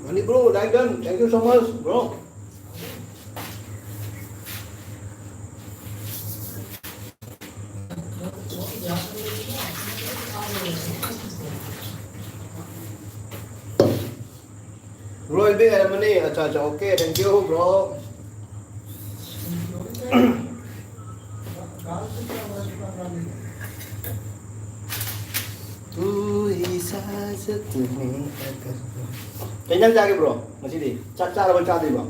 Money bro, Dyson, thank you so much, bro. Bro, will be money. Acha, acha, okay, thank you, bro. तू ही साजत में अगर kenyang jaga bro, masih di. Cara baca di bro.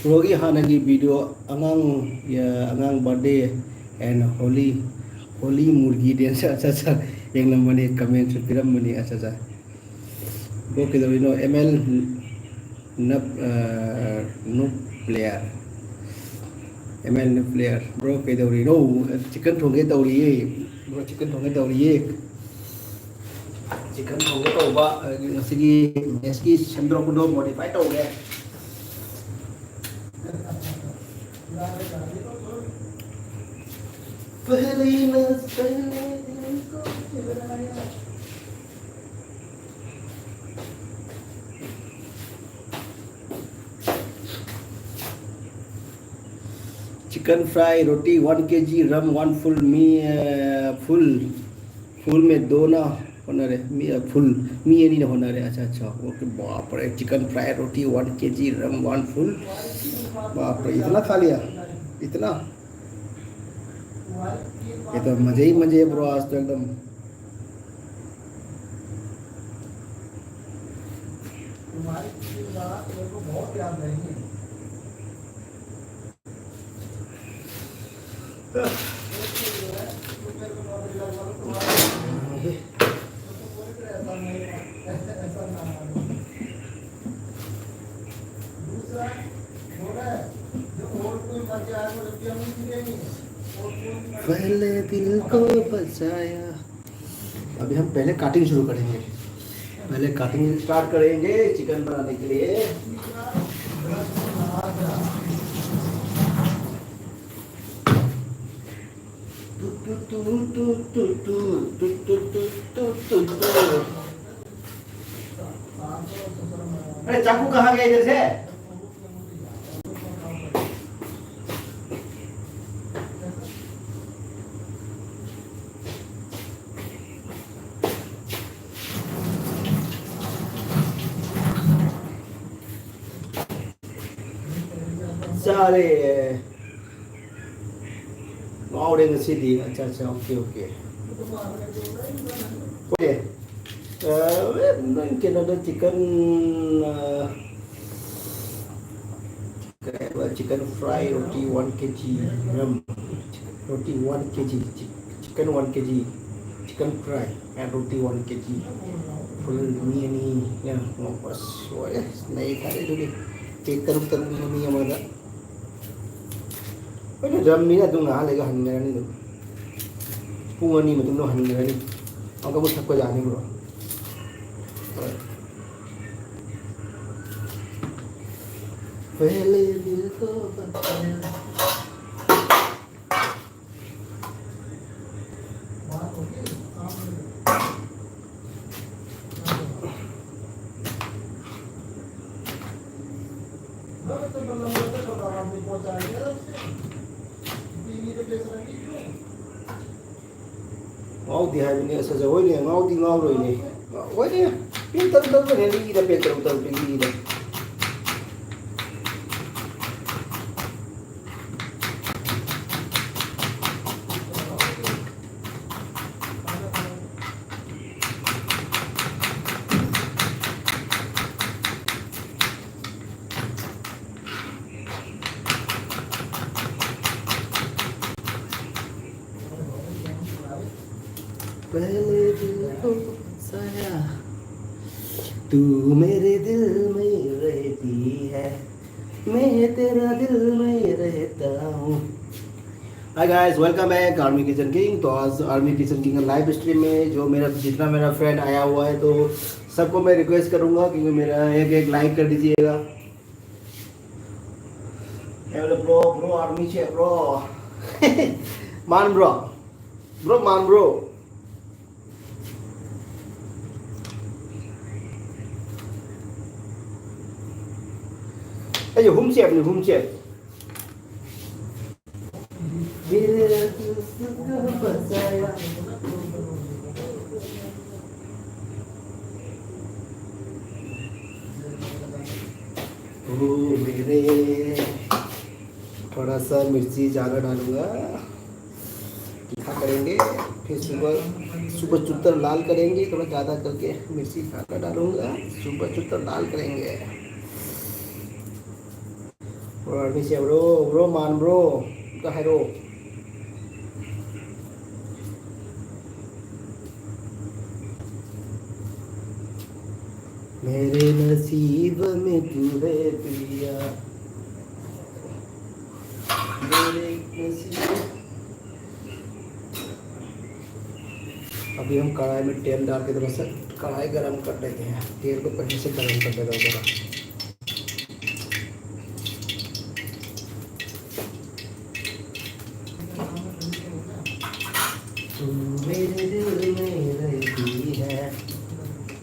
Rogi hanagi video angang birthday and holy murgi dia acha yang namanya comment piram mani acha bro kita no ML no player ML no player bro kita no chicken thong cái tàu đi bro chicken thong cái tàu đi chicken thong cái tàu ba sigi sendro kudo modify tàu cái पहली नज़र में को चुराया chicken fry रोटी 1 kg रम 1 full मी full में 2 ना होना रे मी full मी ये नहीं होना रे अच्छा ओके बाप रे चिकन फ्राई रोटी 1 kg रम 1 फुल बाप रे इतना खा लिया इतना ये तो मजे ही मजे ब्रो आज तो एकदम तुम्हारी बात मेरे को बहुत याद रहेगी दूसरा जो और कोई मर जाए वो लड़कियां नहीं गिरेंगी पहले दिल को बचाया अभी हम पहले काटिंग शुरू करेंगे पहले काटिंग स्टार्ट करेंगे चिकन बनाने के लिए अरे चाकू कहाँ गया इधर से सारे माउरेंग सिटी अच्छा okay Canada chicken fry roti 1 kg roti 1 kg chicken 1 kg chicken fry and roti 1 kg full mie ni ya ngopas soalnya naik kali dulu kita terus ini yang mana ini drum ni na dung hal lega hanne ni punga ni matung no hanne ni angka bu thakko jani bro पहले दिल को बताया ngauti haibine sa jawoi ne ngauti ngauroi ne oi ne pin tar tar ne li da pe tar tar pin li da पहले दिल को बसाया तू मेरे दिल में रहती है मैं तेरा दिल में रहता हूँ। Hi guys, welcome back army kitchen king. तो आज army kitchen king live stream में जो मेरा जितना मेरा फ्रेंड आया हुआ है तो सबको मैं रिक्वेस्ट करूँगा कि मेरा एक लाइक कर दीजिएगा। ब्रो ब्रो आर्मी से ब्रो मान ब्रो ब्रो मान bro ayo humchep nih humchep मेरे थोड़ा सा मिर्ची ज़्यादा डालूंगा, तीखा करेंगे, फिर सुबह चुत्तर लाल करेंगे, थोड़ा ज़्यादा करके मिर्ची ज़्यादा डालूंगा, सुबह चुत्तर लाल करेंगे। Bro, đi xe bro, bro man bro, có hai đô. मेरे नसीब में तू है प्रिया, मेरे नसीब। अभी हम कढ़ाई में तेल डाल के थोड़ा सा कढ़ाई गरम कर देते हैं। तेल को पहले से गरम कर देगा जरा। मेरे दिल में रहती है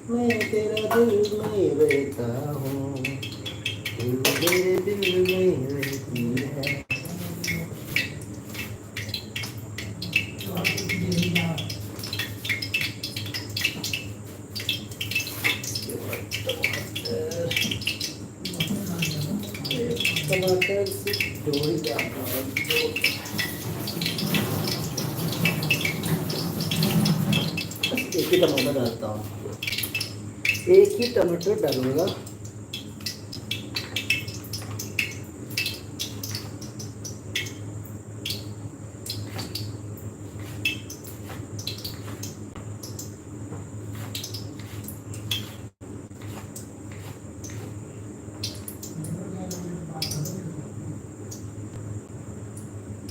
मैं तेरा दिल में रहता हूँ, तू मेरे दिल में रहती है। टमाटर से डोरी एक ही टमाटर डालता हूँ, एक ही टमाटर डालूंगा।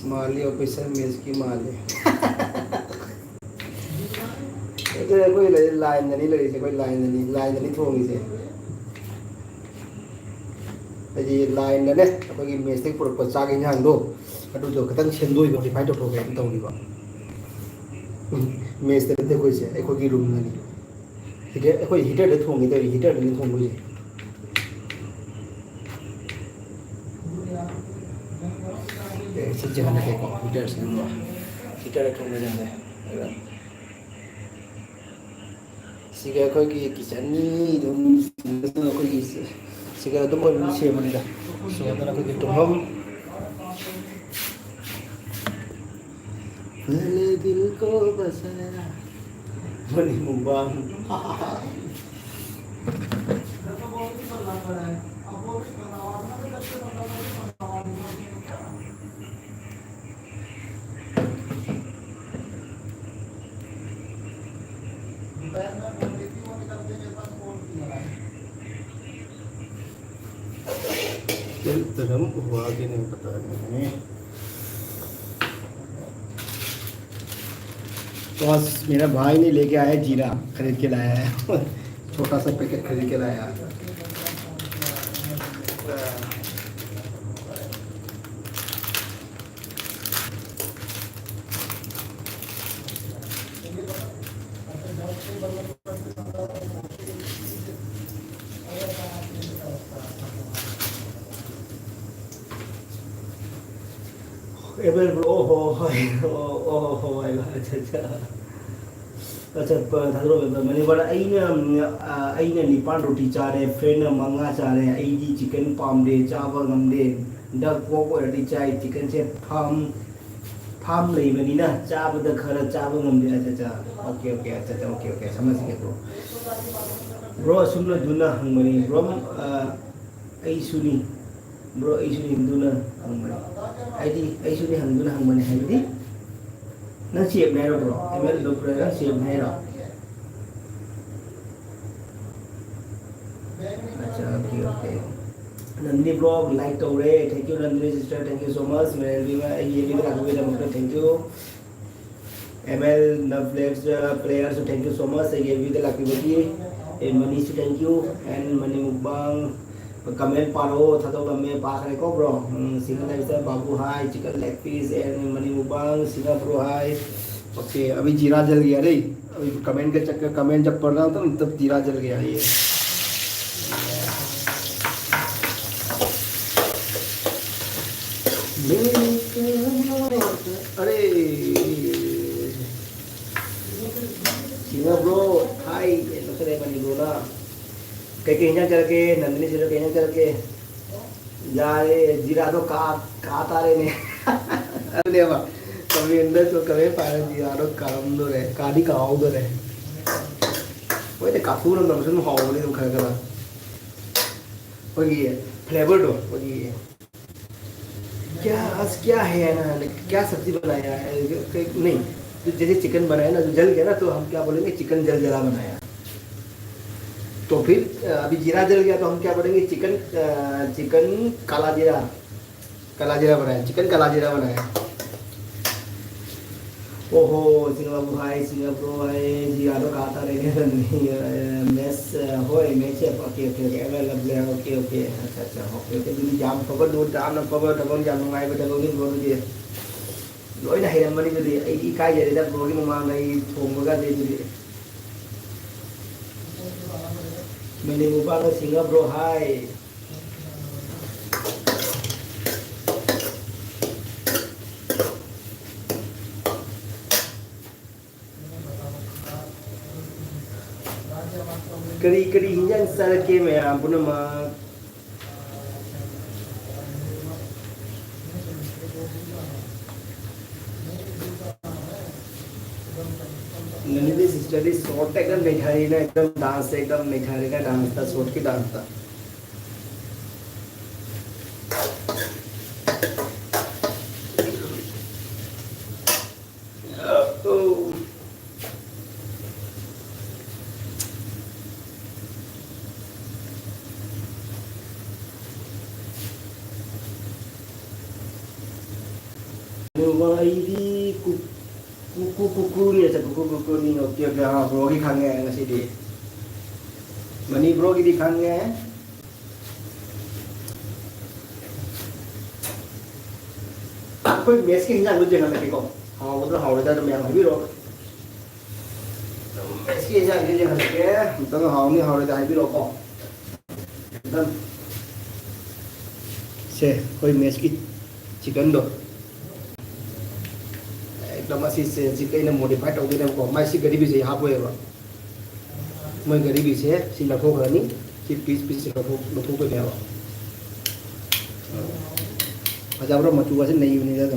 माली ऑफिसर मेज की माली कोई लाइन नहीं लगी से, कोई लाइन नहीं थोंगी से जी लाइन ने अखोगी मेज तक पुरक चाक इंजांदो अदुदो खतंग सेंदोई मॉडिफाई तौथोगे हम तौनिबा मेज तक कोई से अखोगी रूम ननी हीटर अखोई हीटर दे थोंगी तो हीटर ने थोंगोई से जगह के को हीटर से हीटर थोंगे जाने सिगा अखोगी किचन दum अखोगी सिगा दum कोई सेमनिदा सो दरा अखोगी तुम पहले दिल को बसाया मनी मुबाम धर्म हुआ कि नहीं पता नहीं। तो आज मेरा भाई ने लेके आया जीरा खरीद के लाया है छोटा सा पैकेट खरीद के लाया है। एबल ब्रो हो ओ हो अच्छा अच्छा अच्छा थादरो मनी बड़ा अइना निपान रोटी चारे फ्रेंड मंगा चारे अइदी चिकन पामदे चाबा ngамदे डक पोक ओरदी चाय चिकन से फार्म लेबनिना चाबदा खरा चाबा ngамदे अच्छा अच्छा ओके ओके अच्छा अच्छा ओके ओके समझ गए ब्रो सुनो दुना हंगमनी ब्रो अइसुनी ब्रो अइसुनी दुना हंगमनी अइसुनी हंगदुना हंगमनी हाइदी नंग सेब नै रो ब्रो एमएल लोग रे नंग सेब नै रो अच्छा okay okay Nandini blog like तौरे thank you Nandini sister thank you so much मेरे भी मैं ये भी लागू है मतलब थैंक यू एमएल नवलेक्स players thank you so much ये भी लागू बकी ए Manish thank you and money mukbang comment पारो था तो कमेंट पा करे को ब्रो सिंगल लाइफ बाबू hi chicken leg piece and money mukbang सिंगा ब्रो हाय ओके अभी जीरा जल गया रे अभी कमेंट के चक्कर कमेंट जब पढ़ रहा हूँ तब जीरा जल गया ये अरे सिंगा ब्रो हाय दूसरे बनी ब्रो ना कहीं कहीं करके नंदिनी से कहीं करके जाए जीरा तो का तारे ने अरे वाह कभी अंदर तो कभी पारे जीरा तो काम दो रे काडी का आओ दो रे वो तो काफू ना तो मुझे हाउ नहीं तो खा कर वो ये फ्लेवर दो वो ये क्या है ना क्या सब्जी बनाया है नहीं तो जैसे चिकन बनाया ना जो जल गया ना तो हम क्या बोलेंगे चिकन जल जला बनाया तो फिर अभी जीरा जल गया तो हम क्या बोलेंगे चिकन काला जीरा बनाया चिकन काला जीरा बनाया ओहो सिंगापुर हाय सिंगापुर हाय जीरा तो खाता रहेगा मैस होए मैच ओके ओके अवेलेबल है ओके ओके अच्छा अच्छा ओके ओके दूध जाम पकड़ दूध जाम ना पकड़ तब जाम मंगाए बेटा लोग नहीं बोल दिए लोग ना हिरन बनी तो दिए एक इकाई जरे तब लोग नहीं मांग नहीं थोंगा दे दिए मैंने ऊपर सिंगापुर हाय keri hinjan sara ke me ampun ma Nandini sister इस शॉर्ट एकदम निखारी ना एकदम डांस एकदम निखारी का डांस था शॉर्ट की डांस था kuku ni aja kuku ni oke oke हाँ bro की खाएंगे नसी दी मनी bro की दी खाएंगे कोई मेस की हिंजान लुच्चे खाने को हाँ वो तो हाउ रहता तो मैं यहाँ भी रो मेस की हिंजान लुच्चे खाने के तो हाउ नहीं हाउ रहता है भी रो को एकदम से कोई मेस की चिकन दो एकदम असी से चिकन मॉडिफाइड हो गया को मैं सी गरीबी से यहाँ पे मैं गरीबी से सी लखो करनी सी पीस लखो पे गया अच्छा ब्रो मचुआ से नहीं होने जाता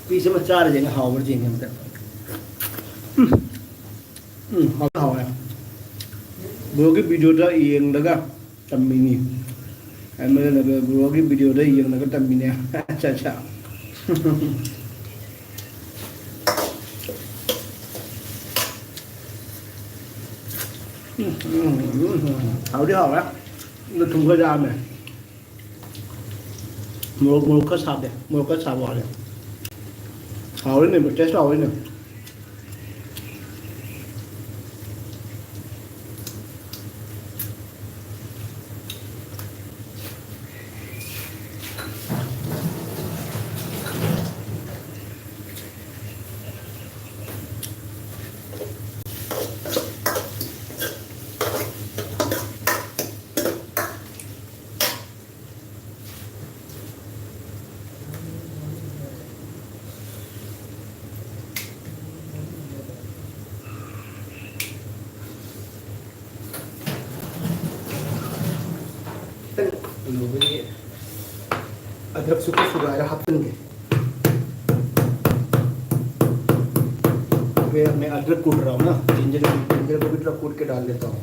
पीछे में चार जगह हावर जेंगे मतलब हाव है bro की वीडियो दा येंग लगा तम्मिनी एमएल लगा bro की वीडियो दा येंग लगा तम्मिनी अच्छा अच्छा how đi học á nó thùng cái dao này một cái sạp này một cái sạp vào này hào đấy này một trái sầu đấy này लोगे अदरक सुपर सुगार हाथन के मैं अदरक कूट रहा हूँ ना, जिंजर को भी थोड़ा कूट के डाल देता हूँ।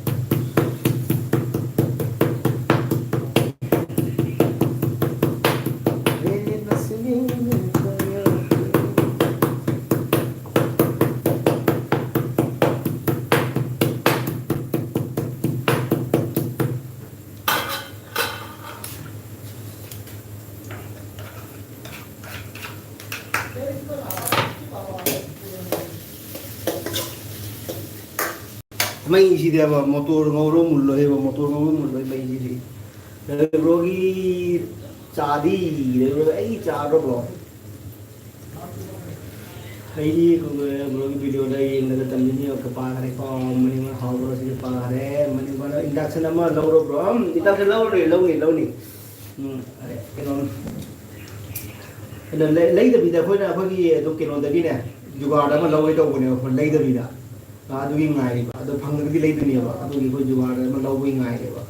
May si dia ba motor ngoro mullo he ba motor ngoro mullo may si di rogi chadi ai cha ro bro ai rogi video dai na tam ni ka pa re ko mani ma ha bro si pa re mani ba induction ma lo ro bro induction lo ni are keno lấy được bây giờ khối là khối gì tôi kêu nó tới đi nè dù vào đó mà lâu ấy đâu còn nhiều còn lấy được gì đã tôi đi ngày và tôi phăng cái lấy được nhiều và tôi khối dù vào đó mà lâu với ngày đấy và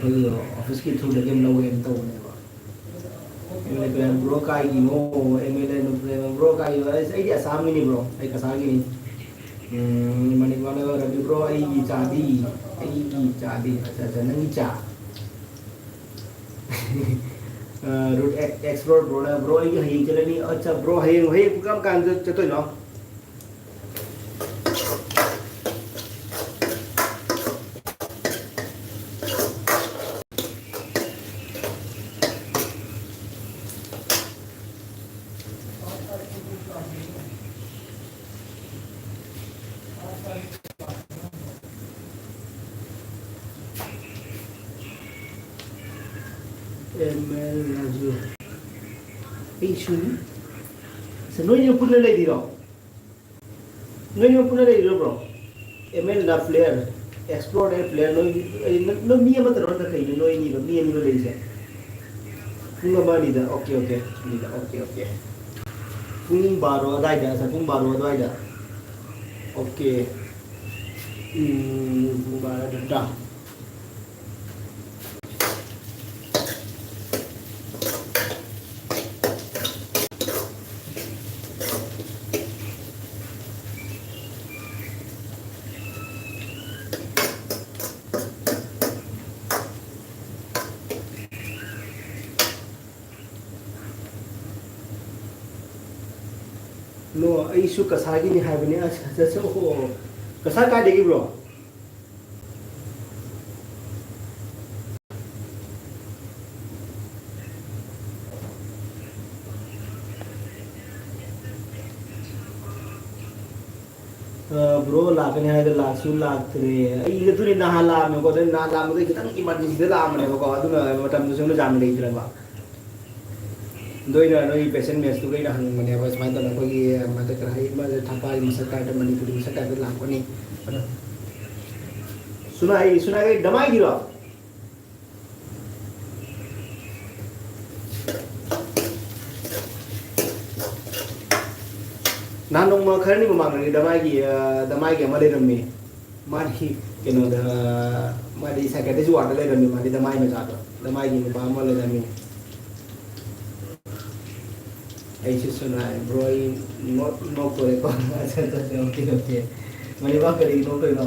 tôi office kia thu được em lâu em tàu này và em lại bro cái gì nó em lại bro cái gì ấy giờ sáng cái gì bro ấy cả sáng cái gì mà nếu mà nó là bro ấy gì trả đi अच्छा nó trả road explore bro na bro ये है चले नहीं अच्छा bro है काम काम चतो ना ML Raju isu sebenarnya pun lagi di bro sebenarnya pun lagi di bro ML la player explore player no ni ama terus tak kayak no ini ni lagi sih pun apa ni dah oke ni dah oke pun baru ada dah pun baru ada oke pun baru ada no isu kasagi ni hai bani acha so kasar ka degi bro bro lakne hai da lasu laktre ai ga tuni na hala me ko da na la me kitang emergency da la me ko adu na matam du sung jam nei tra ba दोई ना नोई patient में तो कहीं ना हम मने बस माइंड तो ना कोई मत कर हाई मत थापा मसका ट मणिपुरी मसका के लाख कोनी सुना गई दमाई गिरो ना नोंग म खरनी म मांगनी दमाई के मले रमी मारी के नो द मारी सके जुआ ले रमी मारी दमाई में जातो दमाई की बा म ले रमी ऐसे सुना है bro नो कोई कौन अच्छा ओके मैंने बात करी नो कोई ना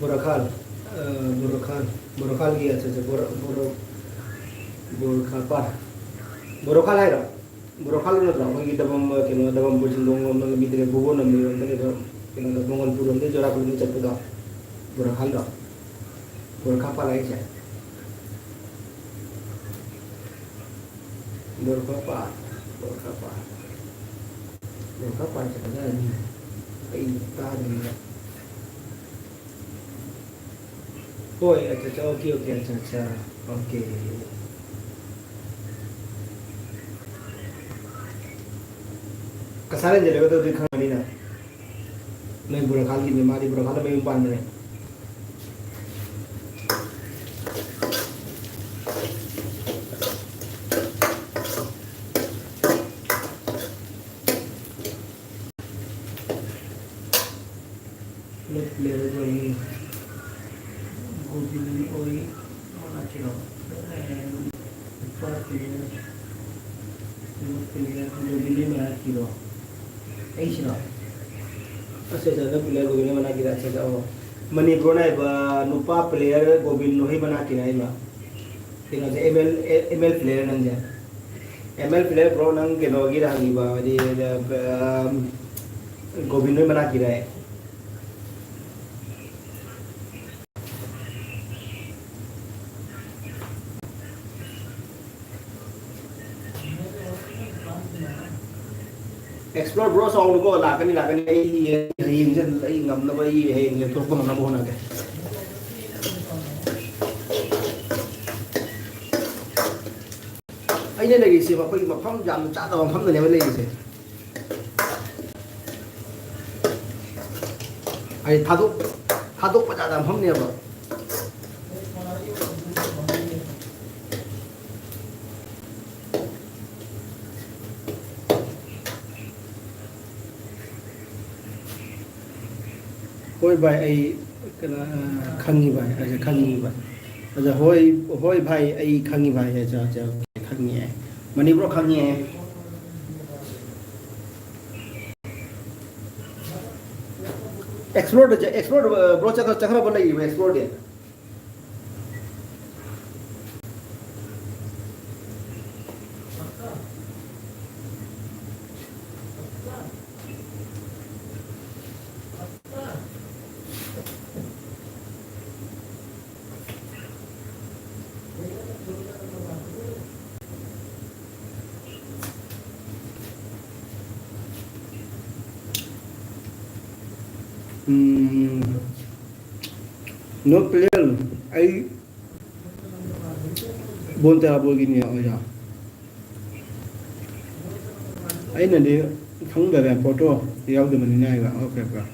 बोरखाल की अच्छा बोरखाल है बोरखाल ना था वही दबम के नो दबम बुझिन दोंग हम लोग मित्र बुबो न मिलो अंदर के नो मंगलपुर अंदर जोरा को नहीं चलता बोरखाल दा बोरखा पाला है बोरखा पा चलता है कई ता नहीं ओए अच्छा ओके अच्छा okay kasar aja lewat tuh dikhang ini na, नहीं बुरा खाल की बीमारी बुरा खाल में पान में Let play going Gobi Oi Monachino and first player Gobi Monachino Asia Asal player Gobi Monachino Asal Manipur na iba nupa player Gobi Nohi Monachino iba Tinggal ML player nang dia ML player pro nang kenogi dah iba di Gobi Nohi Monachino Explore bro song ko lakani ay hingan ay ngam na ba ay hingan to ko na mo na ke ay ne lagi si ma ko ma pham jam cha ta pham ne ma lagi si ay thaduk pa cha ta pham ne ba Hoi bhai ai kana khangi bhai aja khangi bhai aja hoi bhai ai khangi bhai aja aja khangi hai mani bro khangi hai explore bro chakra bolai explore dia no player ai bon ta bo gini ya ai na de khang da photo yaw de mani nai ba okay ba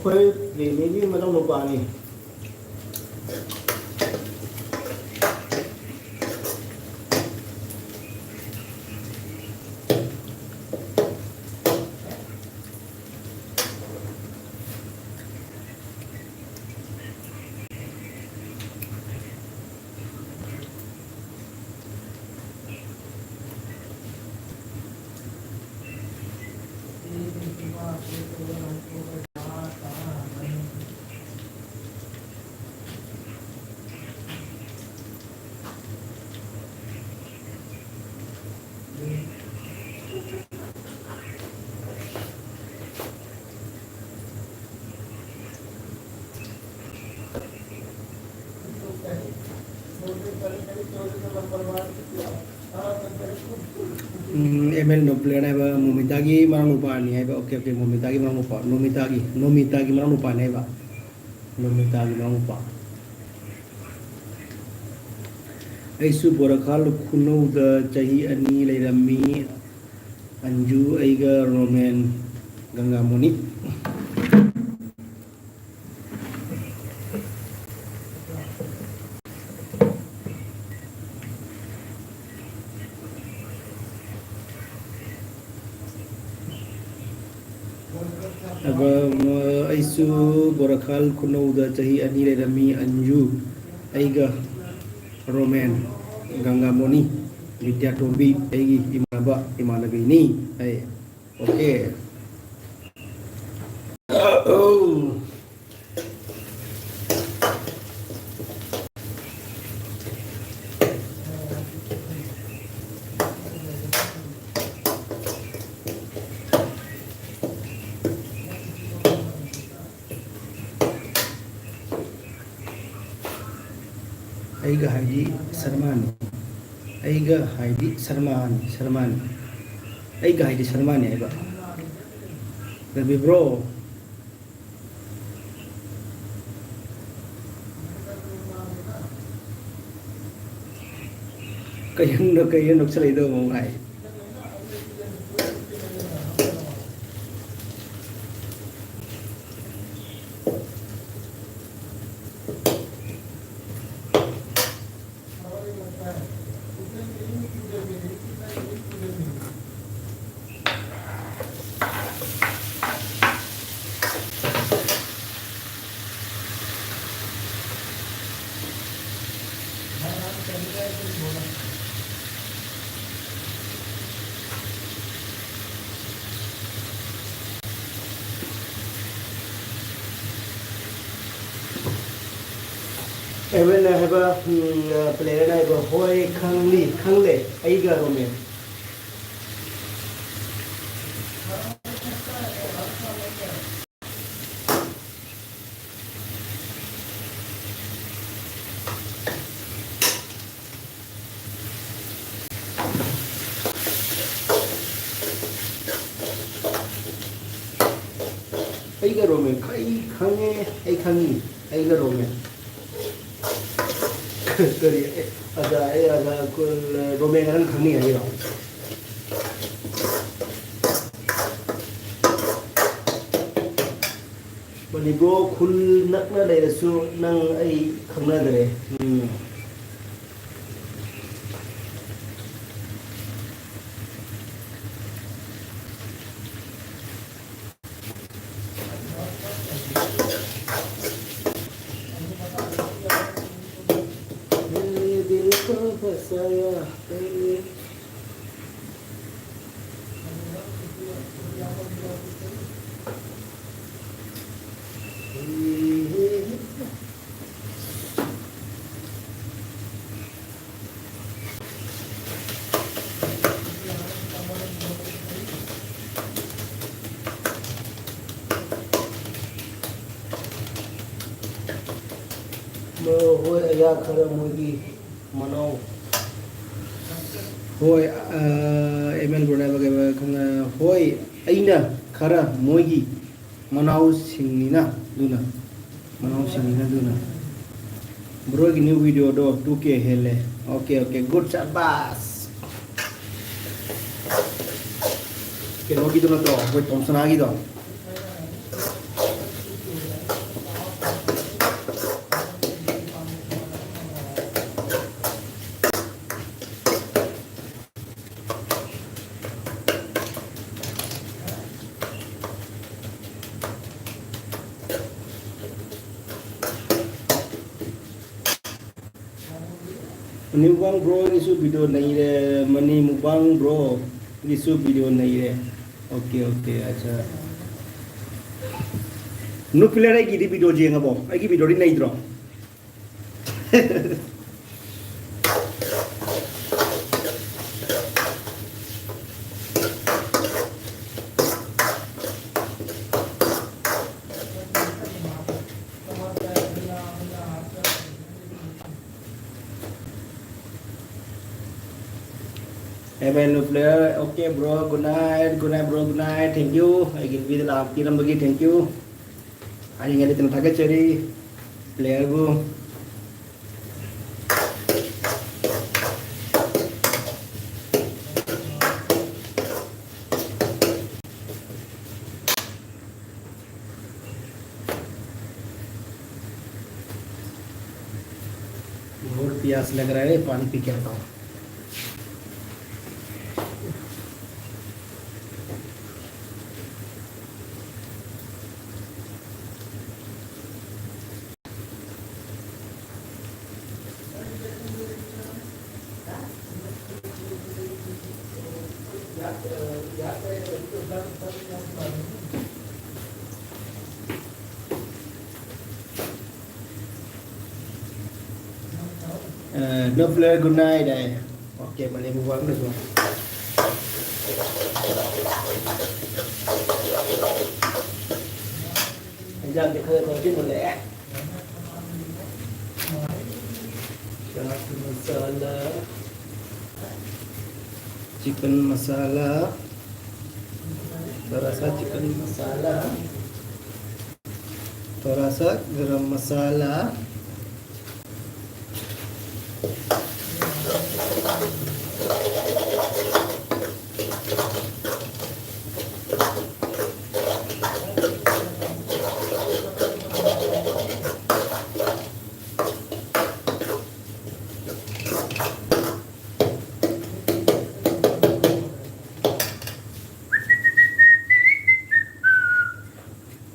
Koi về mấy cái mà trong lục bà này ML no player na ba Momitagi marang lupa ni ba okay Momitagi marang lupa Nomitagi marang lupa ni ba Nomitagi marang lupa ai su borakal kuno da chahi ani leirami anju aiga roman gangamoni aisu borakal kuno da chahi ani leirami anju aiga roman gangamoni vidya tobi ai imanaba imanabi ni ai okay oh Aiga Haidi Sarmani Aiga Haidi Sarmani Aiga Haidi Sarmani Aiba Tapi bro Kayang nuk salay daw mong ay Even I have a player I have a Hoi Kang Le Aiga Roman. Aiga Roman, Aiga Roman. Sorry, ada Roman kan Kangi aja. Mani bro kul nak na dari su nang ai khangna dari. Saya mau ayah kalau mau di mana? Hoi emen guna bagai kena hoi aina kara moigi manau sinina duna bro ini video do 2K hele okay good sabas ke nogi duna to hoi Thompson agi do Mukbang bro ini su video nahi re mani mukbang bro ini su video nahi re okay acha nu pilih lagi di video je ngabo lagi video ini nahi dro Evan player, okay bro, good night bro, good night, thank you. I give you the love, kiram bagi, thank you. Ayo ngadi tentang cari player bu. बहुत प्यास लग रहा है पानी P के आता हूँ no player good night đây ok mà lên mua được rồi anh dân thì khơi thôi chứ một lẽ chicken masala terasa chicken masala terasa garam masala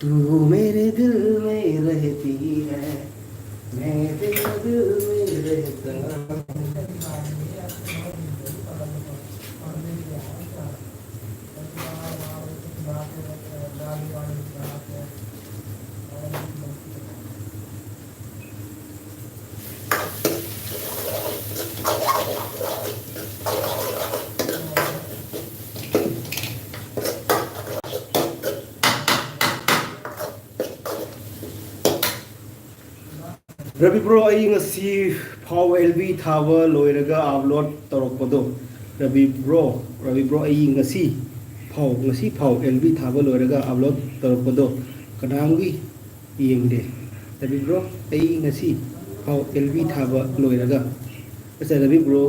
तू मेरे दिल में रहती है रवि ब्रो आई ngasi फाव LB थावा लोइरगा अपलोड तौरपदो रवि ब्रो आई ngasi फाव LB थावा लोइरगा अपलोड तौरपदो कनांगी येंगदे रवि ब्रो आई ngasi फाव LB थावा लोइरगा अच्छा रवि ब्रो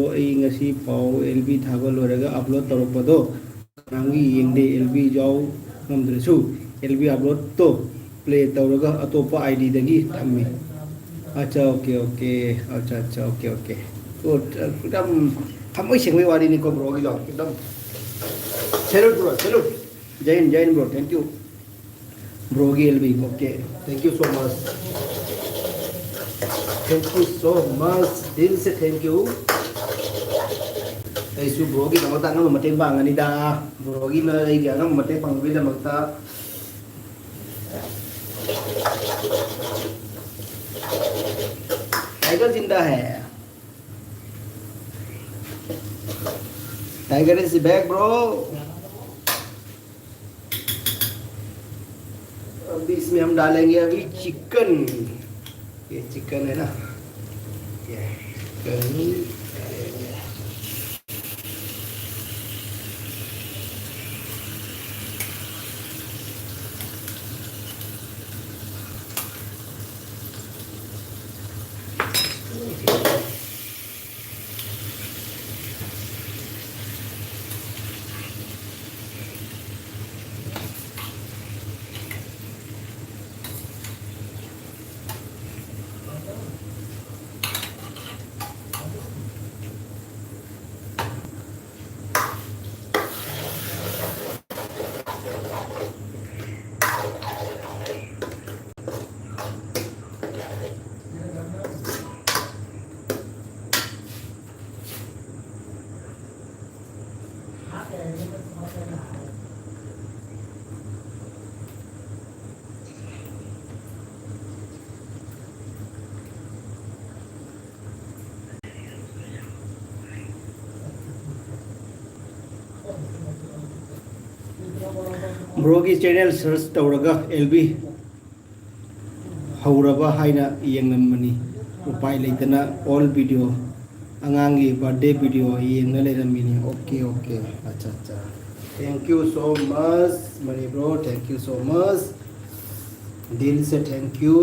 आई ngasi फाव LB थावा लोइरगा अपलोड तौरपदो कनांगी येंगदे LB जाओ नमद्रसु LB अपलोड तो प्ले तौरगा अतोपा आईडी दगी थम्मी अच्छा ओके अच्छा ओके तो एकदम थम्मई सेंगवे वाली नि को ब्रो की एकदम सैल्यूट जय Hind bro thank you bro की LB okay thank you so much दिल से थैंक यू ऐसु ब्रो की दमता नम मते बांगनी दा ब्रो की न आई गया नम मते पंगबी दमता टाइगर जिंदा है टाइगर इज बैक ब्रो अभी इसमें हम डालेंगे अभी चिकन ये चिकन है ना ये चिकन ब्रो की चैनल सर्च तौरगा LB हौरबा हाइना येंगमनी उपाय लेतना ऑल वीडियो अंगांगी बर्थडे वीडियो येंगना लेरमिनी ओके अच्छा thank you so much money bro thank you so much दिल से थैंक यू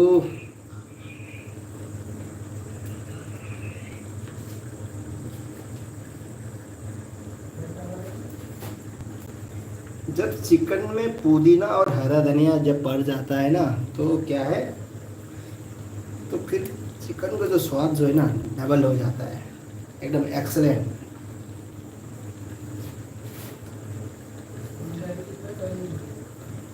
जब चिकन में पुदीना और हरा धनिया जब पड़ जाता है ना तो क्या है तो फिर चिकन का जो स्वाद जो है ना डबल हो जाता है एकदम एक्सलेंट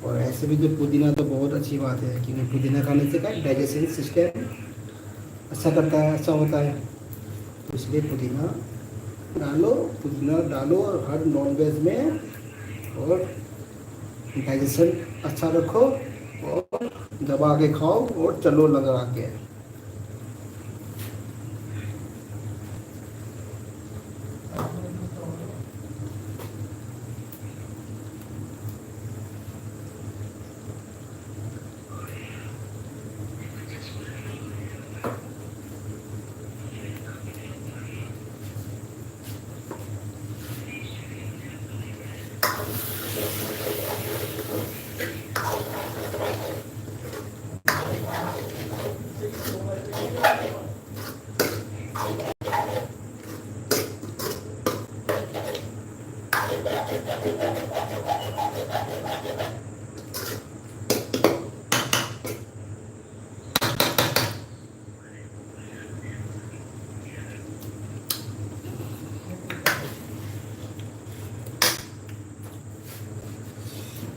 और ऐसे भी जो पुदीना तो बहुत अच्छी बात है क्योंकि पुदीना खाने से क्या डाइजेशन सिस्टम अच्छा करता है अच्छा होता है तो इसलिए पुदीना डालो और हर नॉनवेज में और डाइजेशन अच्छा रखो और दबा के खाओ और चलो लगा के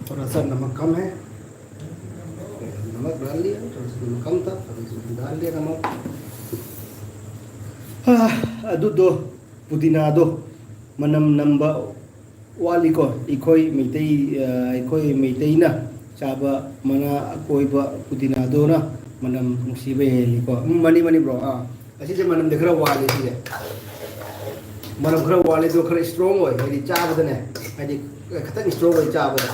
थोड़ा सा नमक कम है नमक डाल लिया थोड़ा सा नमक कम था डाल लिया नमक अदुदो पुदीनादो मनम नंबा वालीको इखोई मेइतेइना चाबा मना कोइबा पुदीनादो ना मनम नुसीबे हेलीको मनी ब्रो असी से मनम देखरा वाले थी मनम खरा वाले दो खरा स्ट्रांग होय हेली चाबदने हाइदि खतन स्ट्रांग होय चाबदा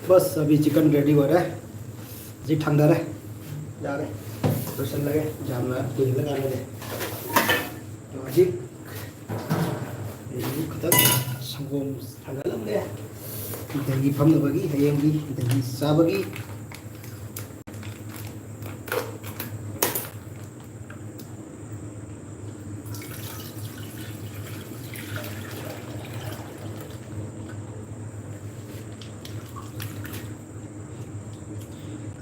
बस अभी चिकन रेडी हो रहा है जी ठंडा रहे जा रहे लोशन लगे जाना कोई लगाने दे तो अजी खतम संगोम ठंडा लग गया दही फमनबगी हयेंगी दही साबगी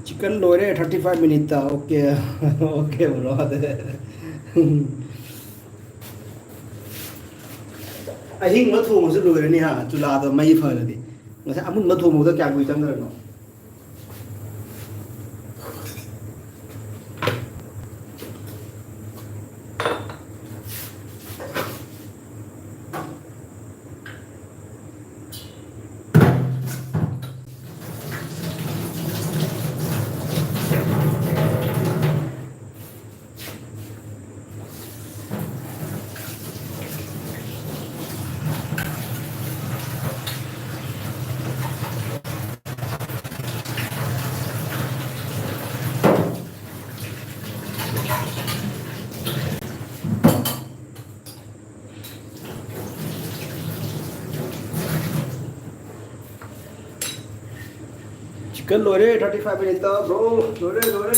चिकन लोरे 35 मिनट था ओके ओके ब्रो अहिंग लो थोंगसु लोरे हा चुला तो मई फरदी ngasa amun ma thomo da kya gui chang no chicken लोरे 35 मिनट था ब्रो लोरे लोरे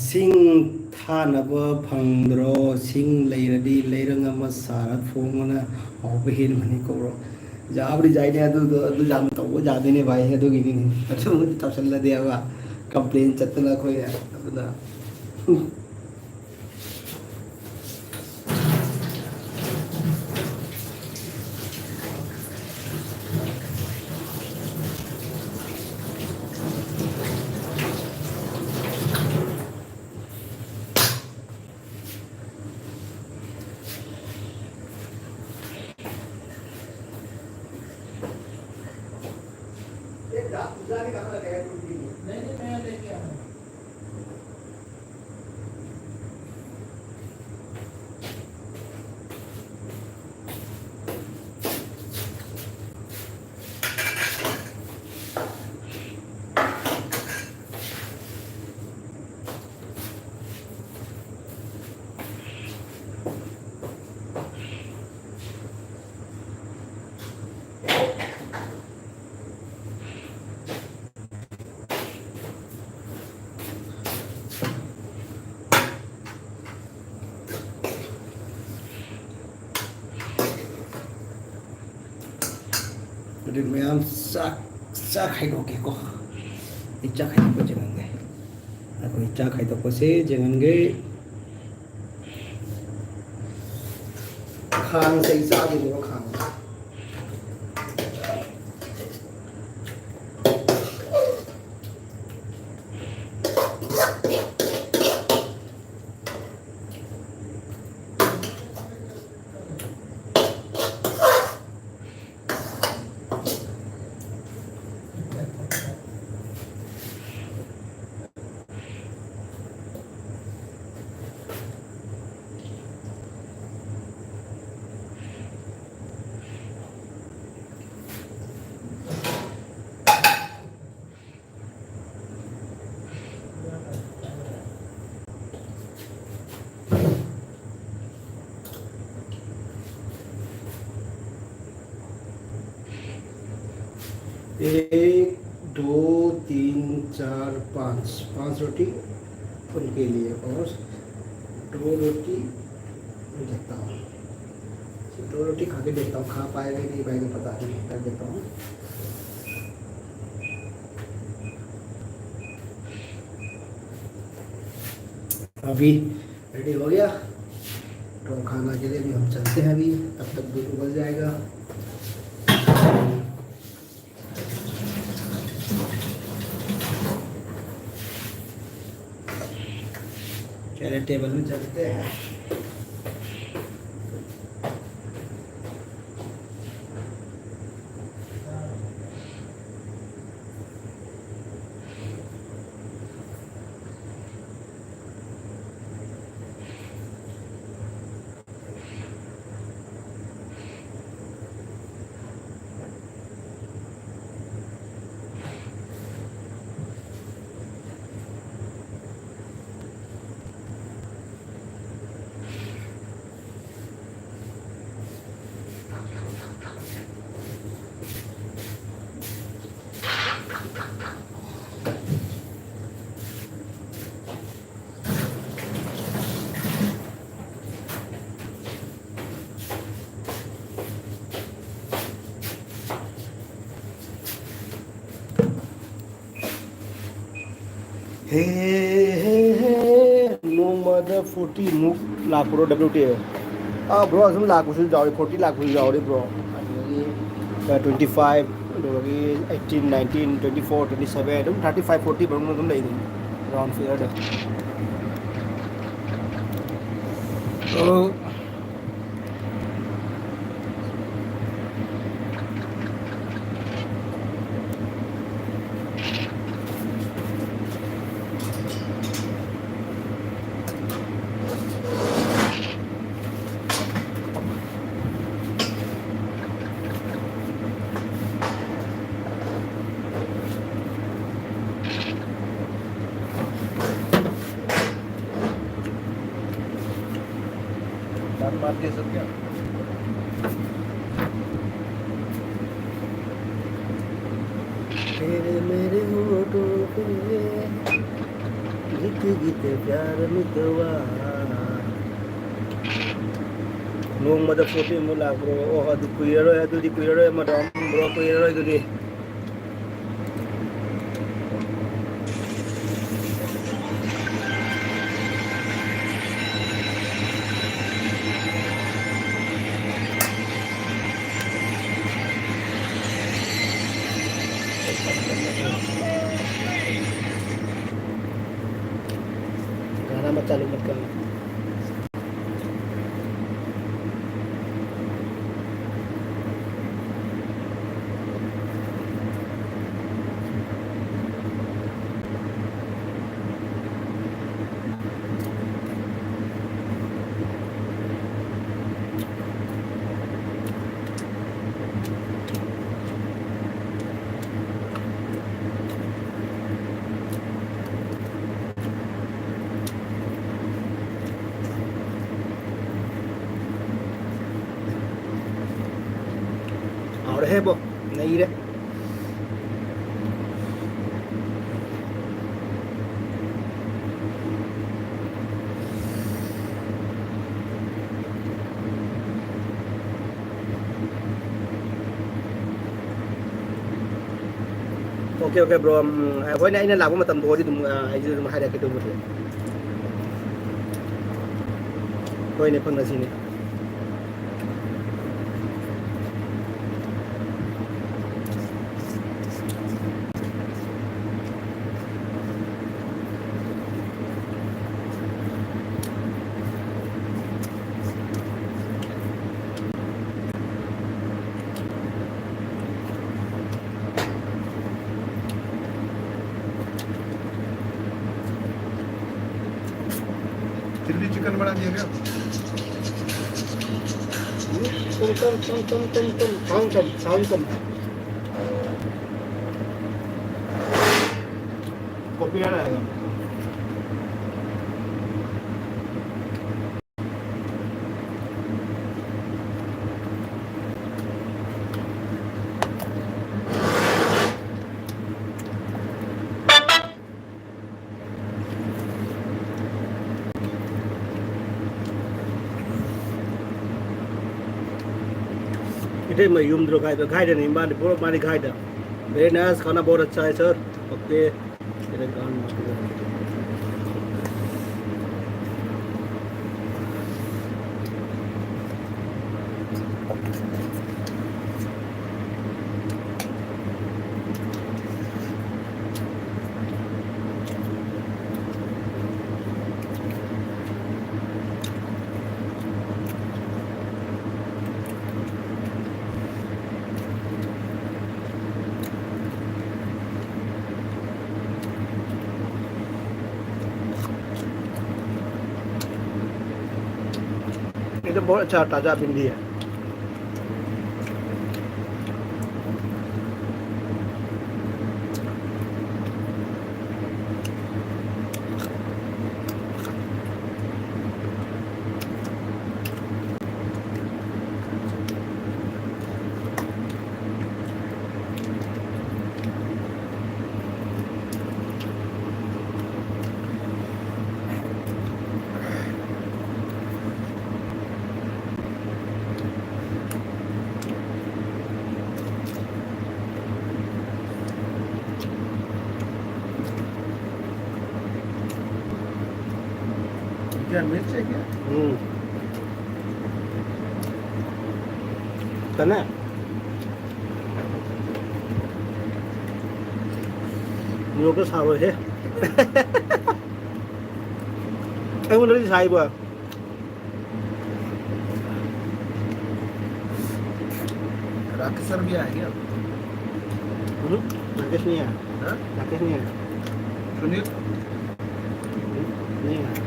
सिंग थानब फंद्रो सिंग लेरदी लेरंग अमा सारा फोंगना हौब हेन मनी कोरो जाबरी जाइने अदु जाम तो जादेने भाई अदु गिनी अदु तसल देवा कंप्लेन चतना खोय अदुना Jadi memang sak hai do ke ko icha khai ko jangan ge aku icha khai to ko se jangan ge khang sai sa ge ko khang एक, दो, तीन, चार, पाँच, पांच रोटी उनके लिए और दो रोटी देता हूँ। दो रोटी खा के देखता हूँ, खा पाएगा नहीं पाएगा पता नहीं, कर देता हूँ। अभी रेडी हो गया तो खाना के लिए भी हम चलते हैं अभी, तब तक दूध उबल जाएगा। चले टेबल में चलते हैं। नोमदा 40 मुक लाखरो WTA ब्रो असम लाखुसु जावरे 40 लाखुसु जावरे ब्रो अदुगी 25 अदुगी 18 19 24 27 अदुम 35 40 ब्रो अदुम लैदि राउंड फिगर दे मार के सब क्या तेरे मेरे होठों पे गीत गीत प्यार मितवा नोमदा 40 मुक लाखरो ओ अदु कुइररो मदम ब्रो कुइररो दुदी गाना मत चालू मत करना। और है वो नहीं रे ओके ओके ब्रो अखोइना अइना लाबो मतम थोड़ी तुम आइजु तुम हाइरा के तुम मुथे होइने फंगसिने चिल्ली चिकन बना दिया क्या? तुम कॉपी आ रहा है इथे मैं यूम द्रो गाइड नहीं माने बोलो माने गाइड वेरी नाइस खाना बहुत अच्छा है सर ओके तेरे कान ये तो बहुत अच्छा ताज़ा भिंडी है क्या मिर्च है क्या? तना nhiều cái sao rồi thế em muốn nói gì sai bữa राकेसर भी आ गया। राकेश नहीं है हाँ? राकेश नहीं है सुनील नहीं है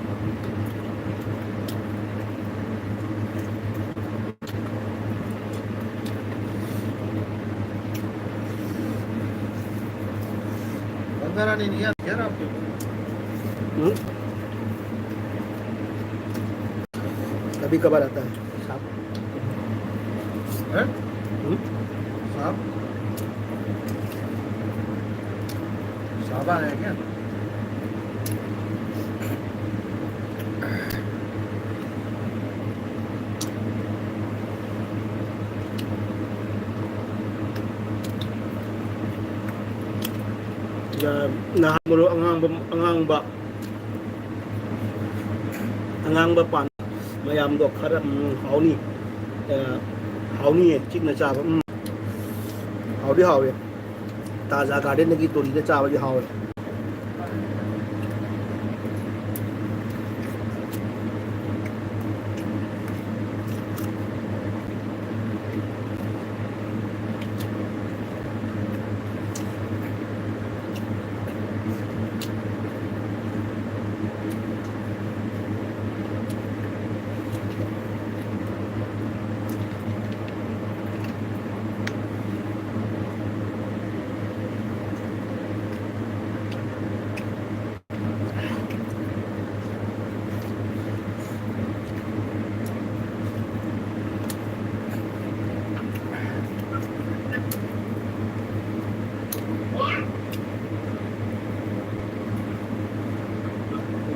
बंगारा नहीं यार यार आपके कभी कभार आता है साहब हैं? साहब साहबा है क्या? nahamuro angang ba pan mayam do khara hauni chikna cha ba hawi taza garden ki tori de cha ba ji hawi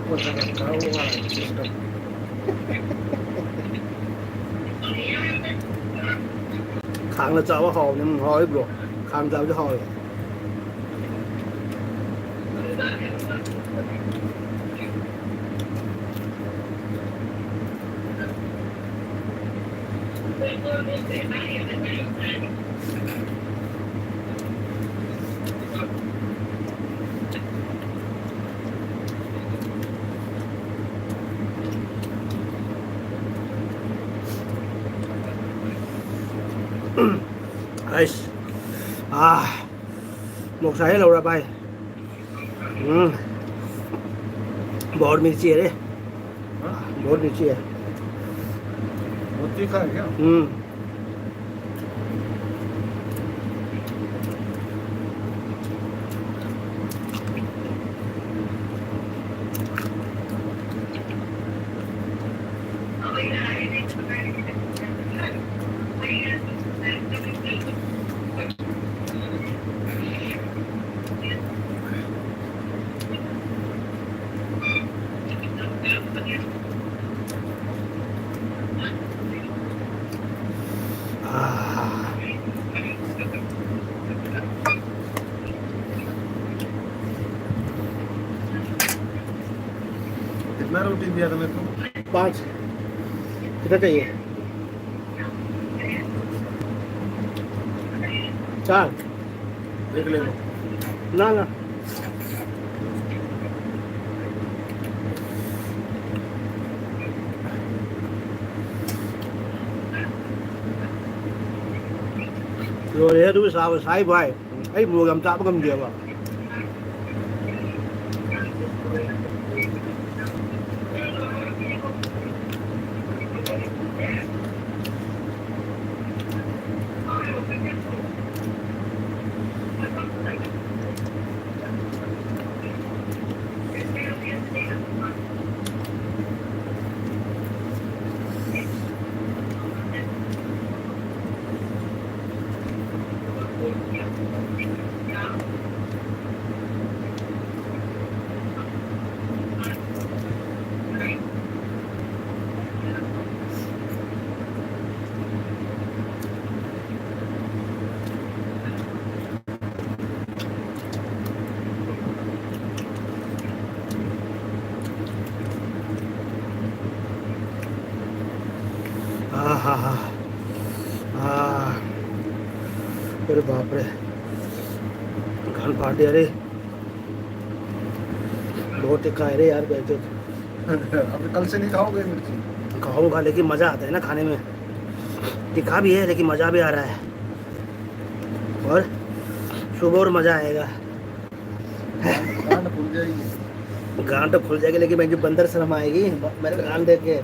ऊपर से रखा हुआ है system. khang là cháo hò nhưng mà hỏi bro khang cháo cho hỏi Nice. Một sấy lâu ra bay. Bột mì chia đấy. Bột mì chia. बहुत तीखा है क्या? कितना रोटी दिया था मेरे को? 5 कितना चाहिए? 4 एक ले लो। ना ना rồi đấy tôi sao sai vậy ấy mua gầm chạm gầm nhiều à हा हा अरे बाप रे कान फाट गया रे बहुत तिखा है रे यार बैठे अब कल से नहीं खाओगे मिर्ची? खाऊंगा लेकिन मज़ा आता है ना खाने में तिखा भी है लेकिन मज़ा भी आ रहा है और सुबह और मज़ा आएगा गांड फूल जाएगी। गांड तो खुल जाएगी लेकिन मैं जो बंदर शर्म आएगी मेरे गांड देख के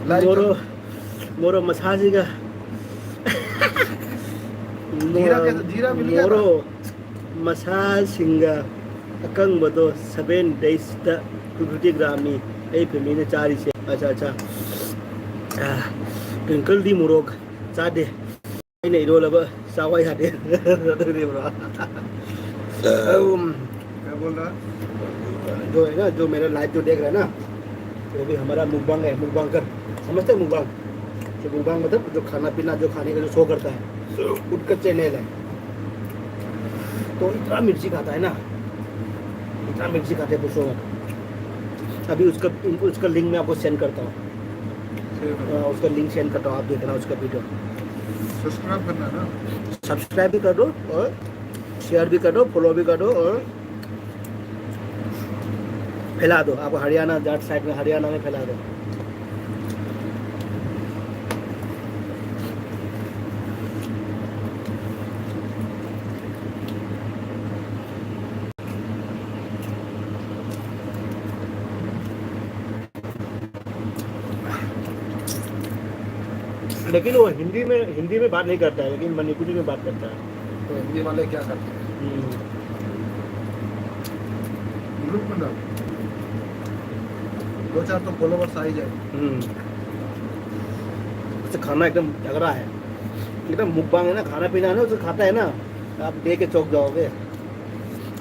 मोरो मोरो मसाजिगा जीरा भी लिया था। मोरो मसाजिंगा अकंबदो 7 days दा 250 ग्रामी ए फेमिने चारी से अच्छा ट्विंकल दी मोरोक चादे ने इरोलब सावाई हादे क्या बोल रहा? जो है ना जो मेरा लाइव जो देख रहा है ना वो भी हमारा मुकबांग है मुकबांग कर समझते हैं मुकबांग जो मुकबांग मतलब जो खाना पीना जो खाने का जो शो करता है उनका चैनल है तो इतना मिर्ची खाता है ना इतना मिर्ची खाते हैं पूछो मत अभी उसका लिंक मैं आपको सेंड करता हूँ उसका लिंक सेंड करता हूँ आप देखना उसका वीडियो सब्सक्राइब करना ना। सब्सक्राइब भी कर दो और शेयर भी कर दो फॉलो भी कर दो और फैला दो आप हरियाणा जाट साइड में हरियाणा में फैला दो लेकिन वो हिंदी में बात नहीं करता है लेकिन मणिपुरी में बात करता है तो हिंदी वाले क्या करते हैं? ग्रुप में ना 2-4 तो फॉलोवर्स आ ही जाए। उससे खाना एकदम तगड़ा है एकदम मुकबांग है ना खाना पीना है ना उसे खाता है ना आप दे के चौक जाओगे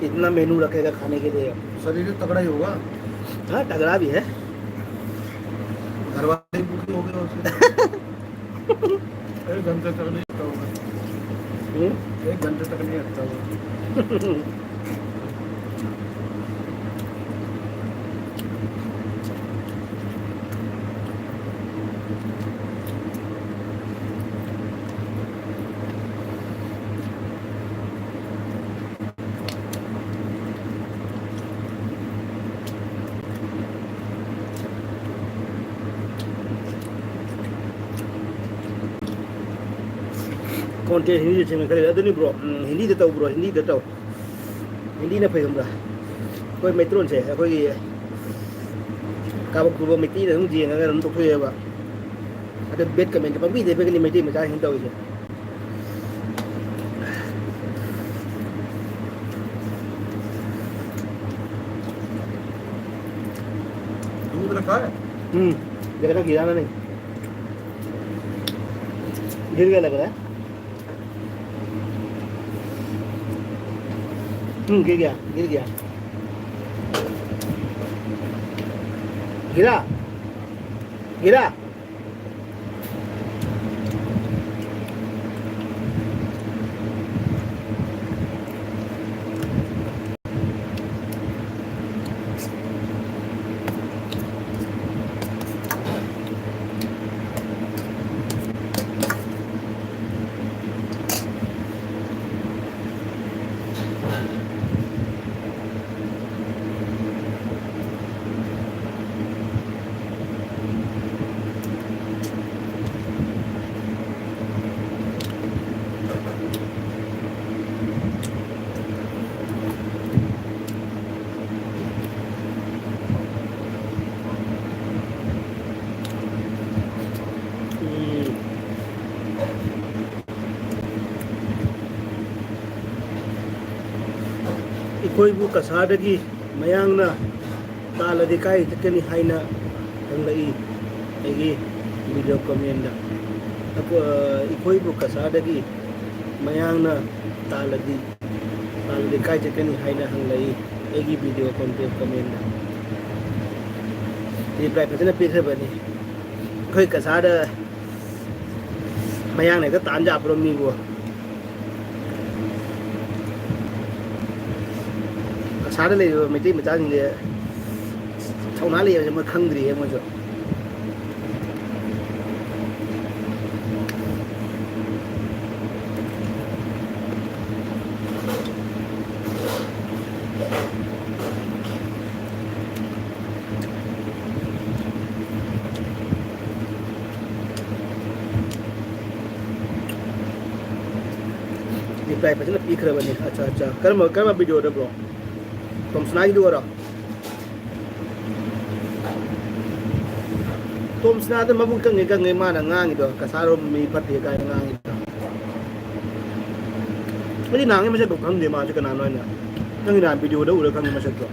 इतना मेनू रखेगा खाने के लिए शरीर तगड़ा ही होगा। हाँ तगड़ा भी है घर वाले भूखे हो गए उससे। 1 घंटे तक नहीं हटता होगा। 1 घंटे तक नहीं हटता होगा। konten hindi sih kali ada nih bro hindi dia tahu bro hindi dia tahu hindi na phải không ra coi metro sẽ coi gì cả một bộ mấy tí là không gì nó làm tục thuê vậy ada bet cái mình cái biết đấy cái mấy tí mà trái hindi tahu gì दूध रखा है? देखना गिराना नहीं गिर गया लग रहा है गिर गया गिरा गिरा ꯑꯩꯈꯣꯏꯕꯨ ꯀꯁꯥꯔꯗꯒꯤ ꯃꯌꯥꯡꯅ ꯇꯥꯜꯂꯗꯤ ꯀꯥꯏ ꯆꯠꯀꯅꯤ ꯍꯥꯏꯅ ꯍꯪꯂꯛꯏ ꯑꯩꯒꯤ ꯚꯤꯗꯤꯑꯣ ꯀꯃꯦꯟꯗ ꯑꯩꯈꯣꯏꯕꯨ ꯀꯁꯥꯔꯗꯒꯤ ꯃꯌꯥꯡꯅ ꯇꯥꯜꯂꯗꯤ ꯀꯥꯏ ꯆꯠꯀꯅꯤ ꯍꯥꯏꯅ ꯍꯪꯂꯛꯏ ꯑꯩꯒꯤ ꯚꯤꯗꯤꯑꯣ ꯀꯃꯦꯟꯗ ꯔꯤꯄ꯭ꯂꯥꯏ ꯐꯖꯅ ꯄꯤꯈ꯭ꯔꯕꯅꯤ ꯑꯩꯈꯣꯏ ꯀꯁꯥꯔꯗ ꯃꯌꯥꯡꯅ ꯍꯦꯛꯇ ꯇꯥꯟ ꯌꯥꯕ꯭ꯔꯣ ꯃꯤꯕꯨ ꯀꯁꯥꯔꯗ ꯂꯩꯔꯤꯕ ꯃꯩꯇꯩ ꯃꯆꯥꯁꯤꯡꯁꯦ ꯊꯧꯅꯥ ꯂꯩꯕꯁꯦ ꯃꯣꯏ ꯈꯪꯗ꯭ꯔꯤꯌꯦ ꯃꯣꯏꯁꯨ रिप्लाई फजन पीखरबनी अच्छा अच्छा कर्म वीडियो दे ब्रो तुम सुनाई दो रो तुम सुना दे मबुक कंगे माना ngangi do kasaro mi patti ka ngangi mali nangi mase do khang de ma kana no na nang na video do ura khang mase do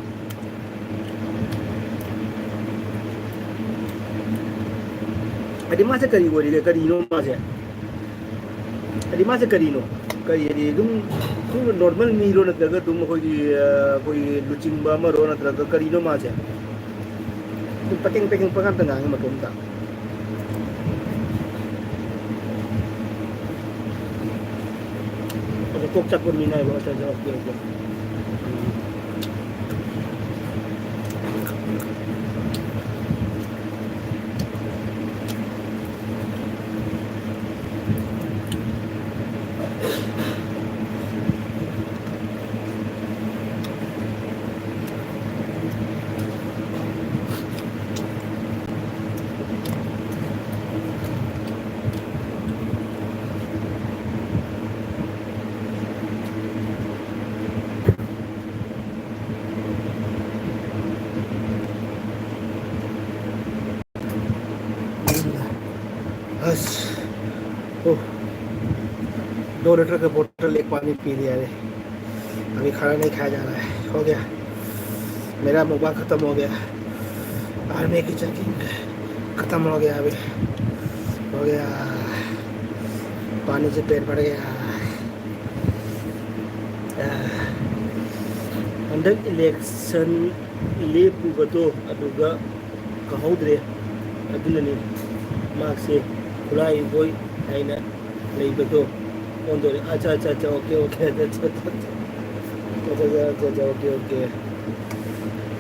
adi ma se kari wori ke kari no ma se adi ma se kari no करी तुम normal Miro नत्रगा तुम कोई लुचिंबा मरो नत्रगा करीनो मासे तुम putting packing पकाम तंगांग मतोम ता तो Coke चक्कर मीना है बहुत अच्छा ओके ओके बस ओह 2 लीटर का बोतल एक पानी पी लिया है अभी खाना नहीं खाया जा रहा है हो गया मेरा मोबाइल ख़त्म हो गया आर्मी की चेकिंग ख़त्म हो गया अभी हो गया पानी से पेट भर गया अंदर इलेक्शन लेपुबदो अदुगा कहौद्रे अदुननी मार्क्से खुलाई बोई आइना लेबदो ओंदोरे अच्छा अच्छा अच्छा ओके ओके अच्छा ओके ओके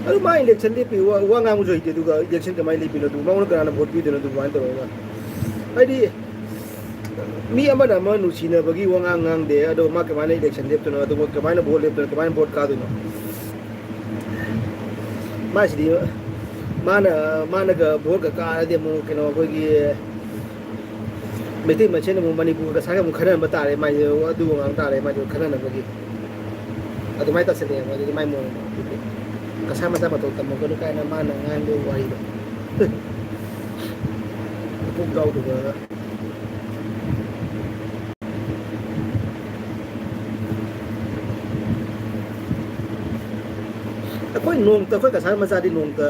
अरे मा इलेक्शन लेपि वा ngang जो इते दुगा इलेक्शन कमाई लेपिनो दु माउन kana vote pideno du wan toroga आइदि मी अमना म नुसिनबगी वा ngang de ado ma kemana election leptono ado kemana vote leptono kemana vote kaduno ma sidi mana ga vote ka de mo keno kogi मेथी मचे ने मणिपुर का सागे खरन बता रहे माय अदु ngang ta re माय खरन बगी अदु माय तसले माय माय मो कसा मसा बतो तम को काय ना मान ngang do wari do puk gau do कोई नोंग त कोई कसा मसा दि नोंग त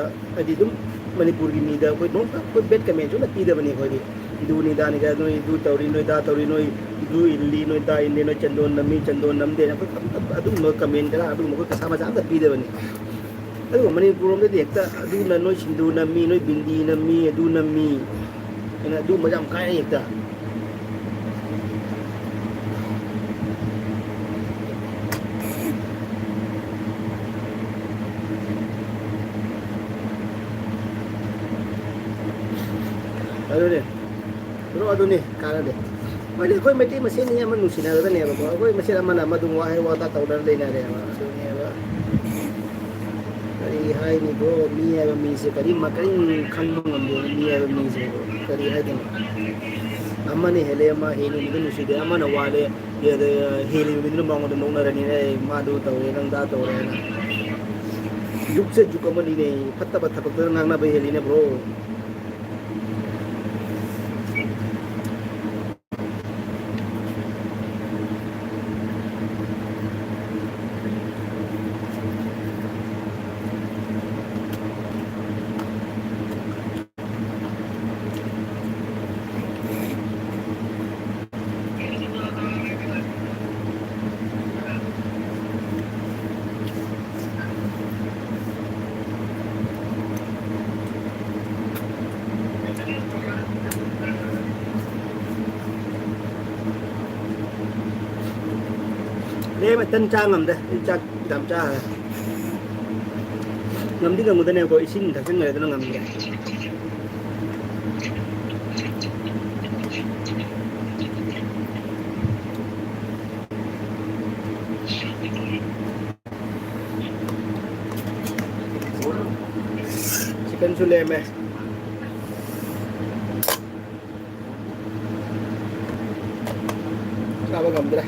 अदि दुम मणिपुर की मीदा कोई नोंग त कोई बेट कमेंट जो न पीदा बनी कोई इदु नि दानि ga noi idu tauri noi da tauri noi idu illi noi da inde noi chandon namde na adu no comment kala adu mo ka sama jam da pi de bani adu mani purom de ekta adu na noi sindu nammi noi bindi nammi adu nammi ena adu majam kai ekta adu ne bro adu ne kana de मैले कोई मेटी machine नहीं मन नुसिना the ने बो कोई machine मन मदुम वाहे वाता तौडर लेना रे adu ne ba kari hai ni bro mi है मी से करी मकरिंग खंग ngam mi है मी से करी hai de amma ne hele ma he ni mi nusi de amma na wale ye de he ni mi nu mong de nong na ni ne ma du taw ye nang da taw re na juk se juk ma ni ne phatta ba thap ta ngang na ba he ni ne bro Để mà tân trang ngầm đây, chắc làm cha rồi. Ngầm đi ngầm một tên này gọi xin thật người nó ngầm vậy. Chicken chule में sao ngầm đây.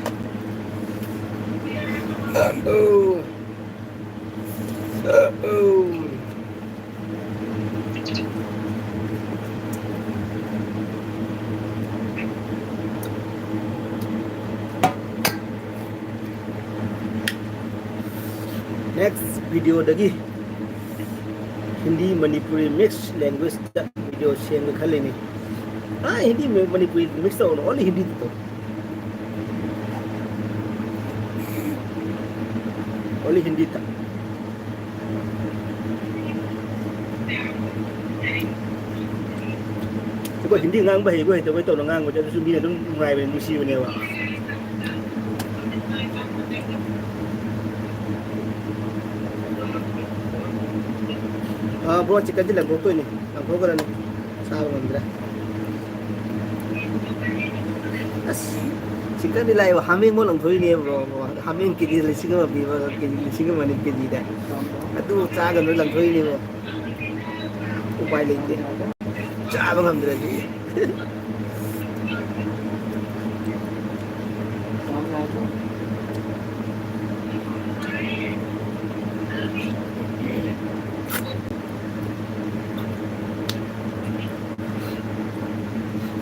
Next video lagi Hindi Manipuri mixed language video share में खले नहीं Hindi में Manipuri mixed हो only Hindi तो only Hindi था तो Hindi ngang bahaya gue itu itu ngang gue jadi sumbi itu ngai ben musi ne wa bro chicken lang ko to ni lang ko kara ni sa mandra as chicken nilai wa haming mo lang thoi ni bro haming ki di lising ma bi ba ki lising ma ni ki di da adu cha ga no lang thoi ni bro upai le ni cha ba ngam dre ni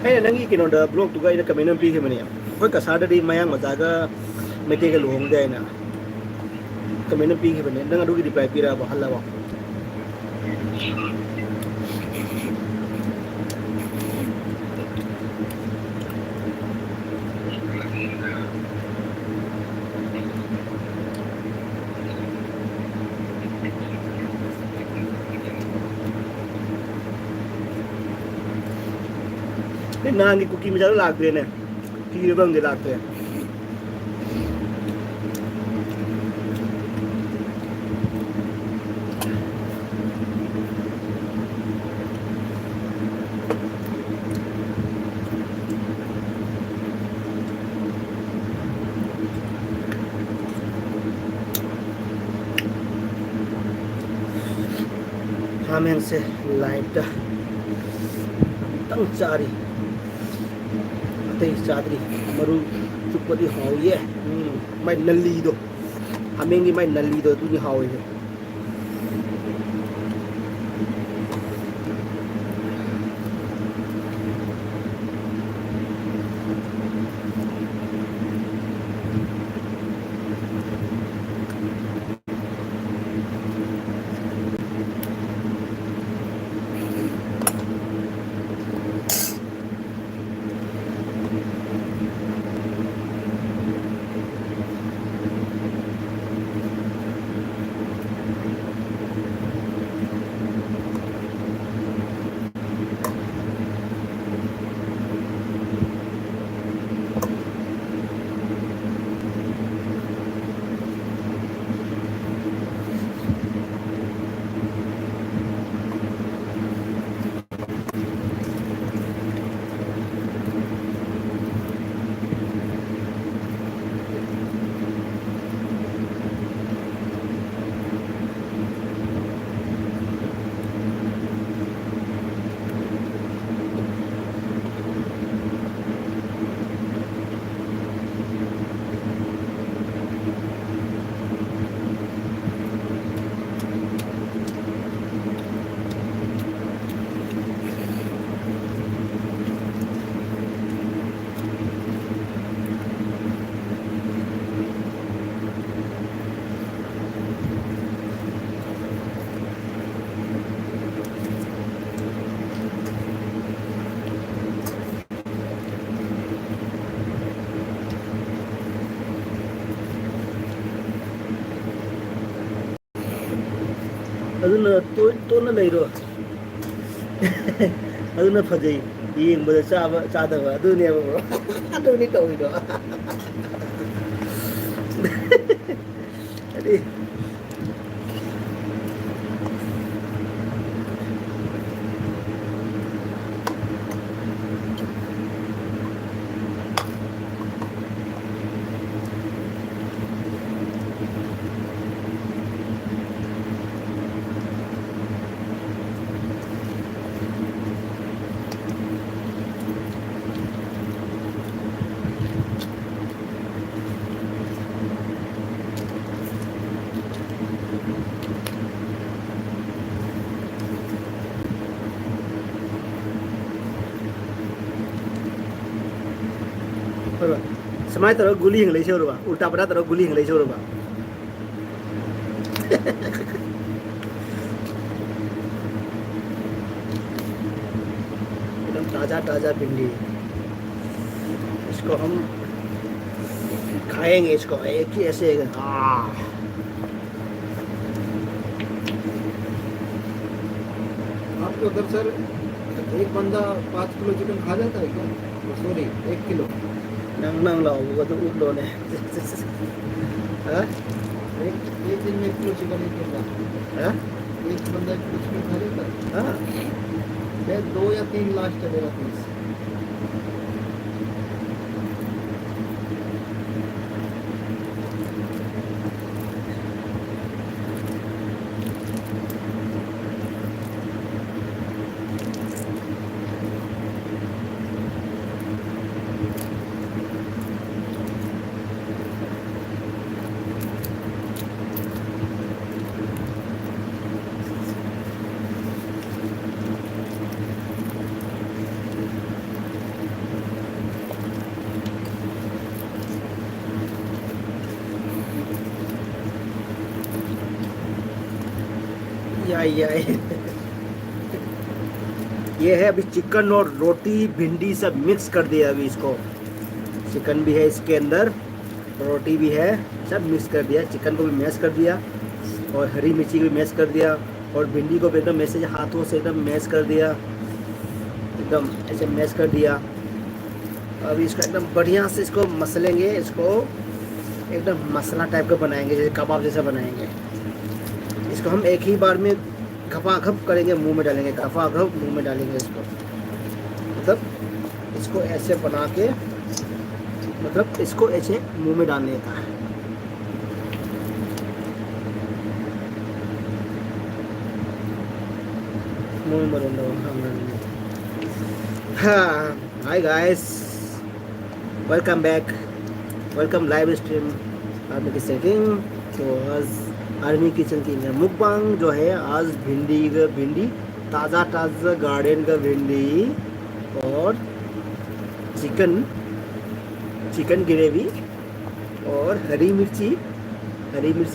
Hey, nangi kino da blog tu guys da kamenan pi kemani ya. Koi kasada di mayang majaga mete ke luhong dai na. Kamenan pi kemani. Nang adu ki reply pira ba halla ba. Nangi cookie में ज़्यादा लागते हैं ना कीड़े बंदे लागते हैं हमें से लाइट तंग चारी चादरी मरु चुपदी हाउये mai nali do hamengi mai nali do tu ni hawi aduna to na leiro aduna phajai yeng ba cha da ba adu ne ba adu ni to do अरे समाय तरह गुली हिंगले छोरबा उल्टा पड़ा तरह गुली हिंगले छोरबा एकदम ताजा ताजा भिंडी इसको हम खाएंगे इसको एक ही ऐसे आपके उधर सर एक बंदा 5 किलो चिकन खा जाता है क्या? सॉरी 1 किलो नंग नंग लाओ वो तो उठ लो ने हाँ एक दिन में 1 किलो चिकन एक बंदा हाँ एक बंदा 1 किलो चिकन खा जाता है। हाँ मैं 2 या 3 लास्ट है मेरा पीस। ये है अभी चिकन और रोटी भिंडी सब मिक्स कर दिया अभी इसको। चिकन भी है इसके अंदर, रोटी भी है, सब मिक्स कर दिया। चिकन को भी मैश कर दिया और हरी मिर्ची को भी मैश कर दिया और भिंडी को भी एकदम ऐसे हाथों से एकदम मैश कर दिया, एकदम ऐसे मैश कर दिया। अभी इसको एकदम बढ़िया से इसको मसलेंगे, इसको एकदम मसाला टाइप का बनाएंगे, जैसे कबाब जैसा बनाएंगे। इसको हम एक ही बार में घपाघप करेंगे, मुंह में डालेंगे, घपाघप मुंह में डालेंगे इसको। मतलब इसको ऐसे बना के, मतलब इसको ऐसे मुंह में डालने का है। मुंह में हाँ। Hi guys, welcome back, welcome live stream army kitchen. तो आज आर्मी किचन की मुकबांग जो है, आज भिंडी ताज़ा ताज़ा गार्डन का भिंडी और चिकन ग्रेवी और हरी मिर्ची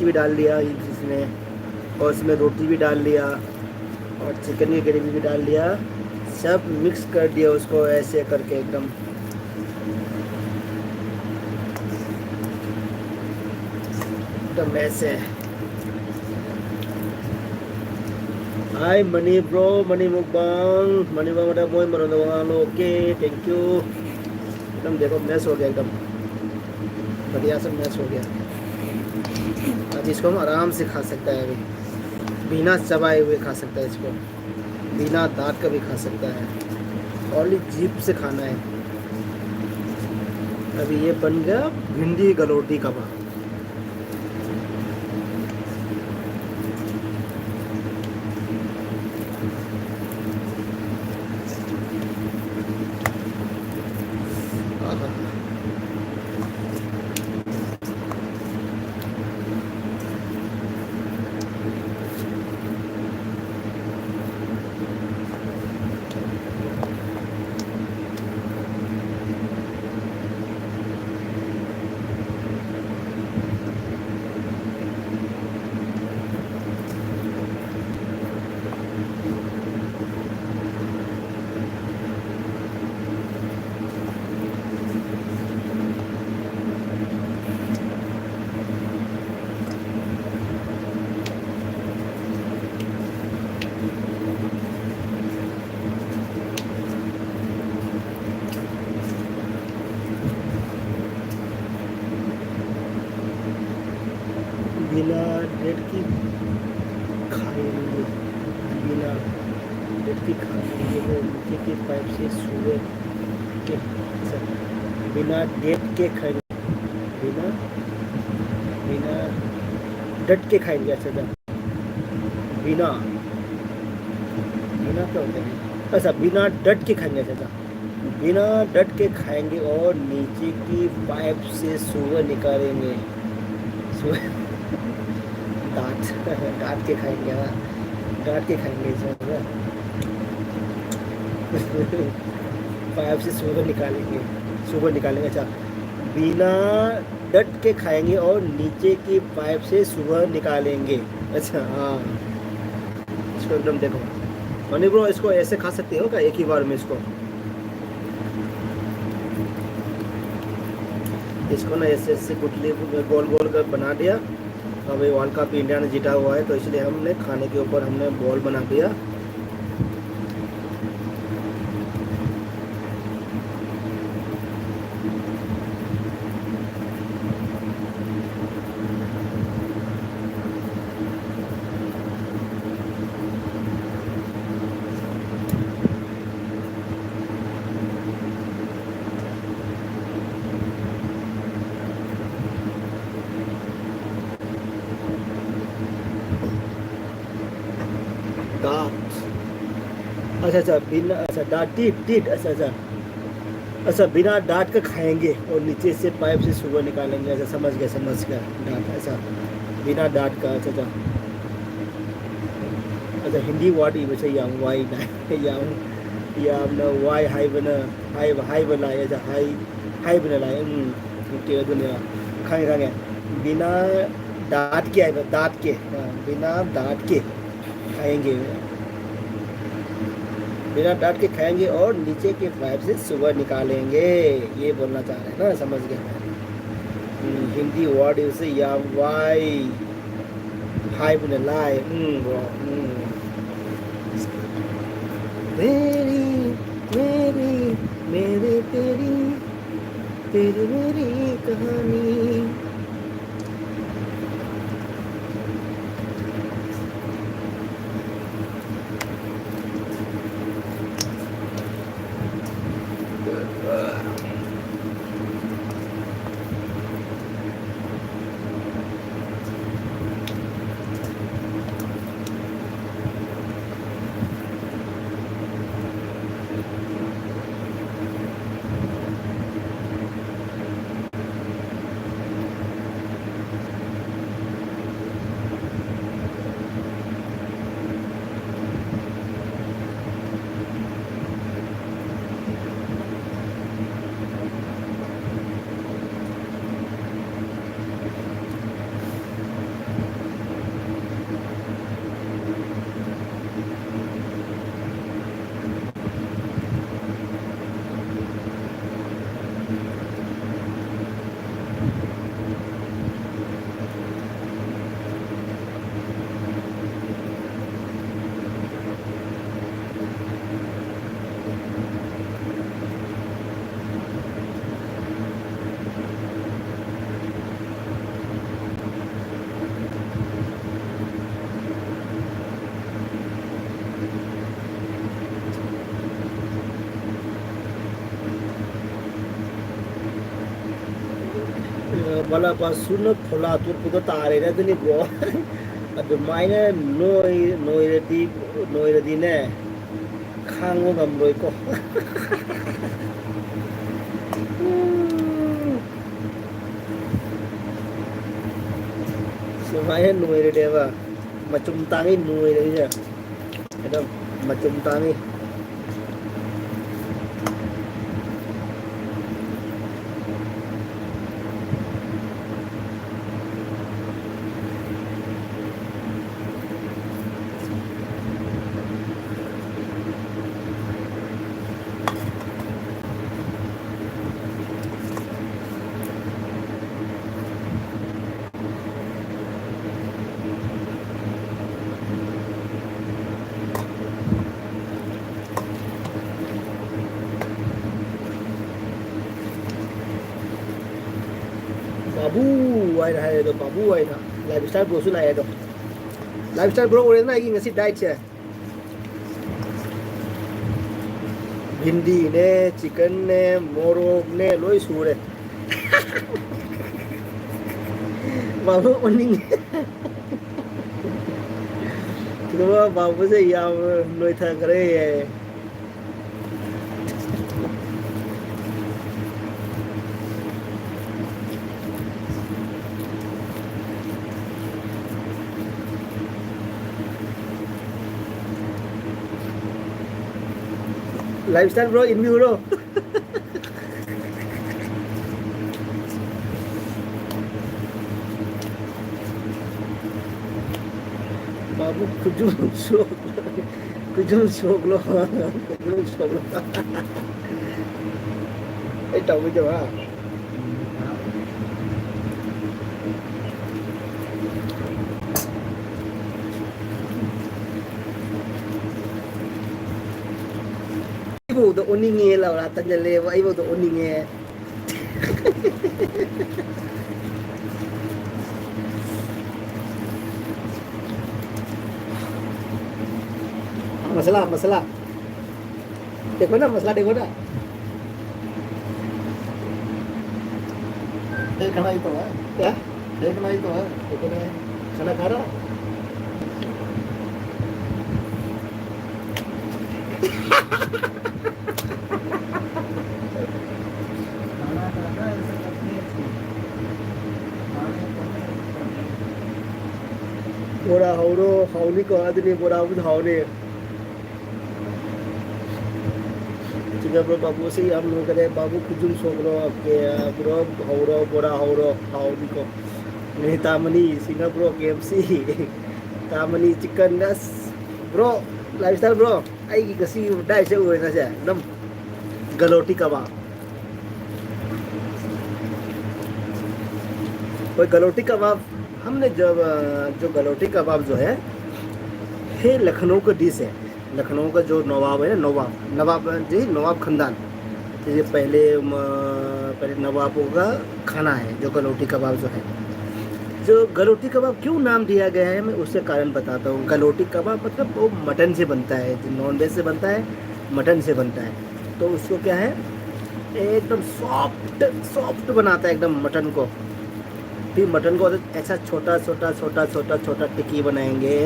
भी डाल दिया इसमें, और इसमें रोटी भी डाल दिया और चिकन की ग्रेवी भी डाल दिया, सब मिक्स कर दिया उसको ऐसे करके एकदम। ऐसे। हाय मनी ब्रो, मनी मुकबांग वाला मोय मरो वालो, ओके थैंक यू। एकदम देखो मैश हो गया, एकदम बढ़िया से मैश हो गया। अब इसको हम आराम से खा सकता है, अभी बिना चबाए हुए खा सकता है इसको, बिना दांत का भी खा सकता है, ओनली जीभ से खाना है। अभी ये बन गया भिंडी गलोटी कबाब। डेट की खाएंगे, बिना डेट की खाएंगे वो नीचे की पाइप से सुअर के, बिना डेट के खाएंगे, बिना बिना डट के खाएंगे। अच्छा बिना बिना क्या होता है? अच्छा बिना डट के खाएंगे। अच्छा बिना डट के खाएंगे और नीचे की पाइप से सुअर निकालेंगे। सुअर डांट के खाएंगे। हाँ डांट के खाएंगे सब पाइप से सुअर निकालेंगे। अच्छा बिना डट के खाएंगे और नीचे की पाइप से सुअर निकालेंगे। अच्छा हाँ इसको एकदम देखो मनी ब्रो, इसको ऐसे खा सकते हो क्या एक ही बार में? इसको ना ऐसे ऐसे गुटली गोल गोल कर बना दिया। अभी वर्ल्ड कप इंडिया ने जीता हुआ है तो इसलिए हमने खाने के ऊपर हमने बॉल बना दिया। अच्छा बिना अच्छा डाट अच्छा बिना डाट का खाएंगे और नीचे से पाइप से सुअर निकालेंगे। अच्छा समझ गया डाट। अच्छा बिना डाट का। अच्छा हिंदी वर्ड ये बच्चे याम वाई ना याम ना वाई हाई बना अच्छा हाई बना लाए के दुनिया खाएंगे बिना डाट के बिना डाट के खाएंगे, बिना डांट के खाएंगे और नीचे के पाइप से सुअर निकालेंगे। ये बोलना चाह रहे हैं ना, समझ गया मैं। हिंदी वर्ड उसे या वाई हाई बने लाई। मेरी मेरी मेरी तेरी तेरी मेरी कहानी। Wala pa sunod pula tur puto tare na dun bro. At mine noi di ne khang mo ngam loi ko. So mine noi de ba macum tangi noi de ja. Ada macum tangi. Babu ai là babu ai đó. Lifestyle bro su lai do. Lifestyle bro ore na gi ngasi diet che. Bhindi ne, chicken ne, morok ne loi su re. Babu oning. Kuma babu se yam noi tha kare hai. Lifestyle bro in view bro. Babu kujum sok lo. Kujum sok lo. Ai tao bây giờ à. Ibu do oninge la ora tan le wa ibu do oninge. Masalah. Dekho na masalah dekho na. देखना ही तो है, क्या? देखना ही तो है। देखो ना खाना खा रहा. बोरा हाउरो हाउनी को आदमी बोरा उद हाउने. Juga bro babu sih am lo kare babu kujum sogro ke bro hauro bora hauro haudi ko ni tamani Singapore KFC tamani chicken das bro lifestyle bro ai ki kasi dai se oi na se dam galoti kebab कोई गलोटी कबाब हमने जब जो गलोटी कबाब जो है लखनऊ का dish है. लखनऊ का जो नवाब है नवाब जी नवाब खानदान ये पहले नवाबों का खाना है जो गलोटी कबाब जो है. जो गलोटी कबाब क्यों नाम दिया गया है मैं उससे कारण बताता हूँ. गलोटी कबाब मतलब वो मटन से बनता है, नॉन वेज से बनता है, मटन से बनता है. तो उसको क्या है एकदम सॉफ्ट बनाता है एकदम मटन को. फिर मटन को ऐसा छोटा टिक्की बनाएंगे.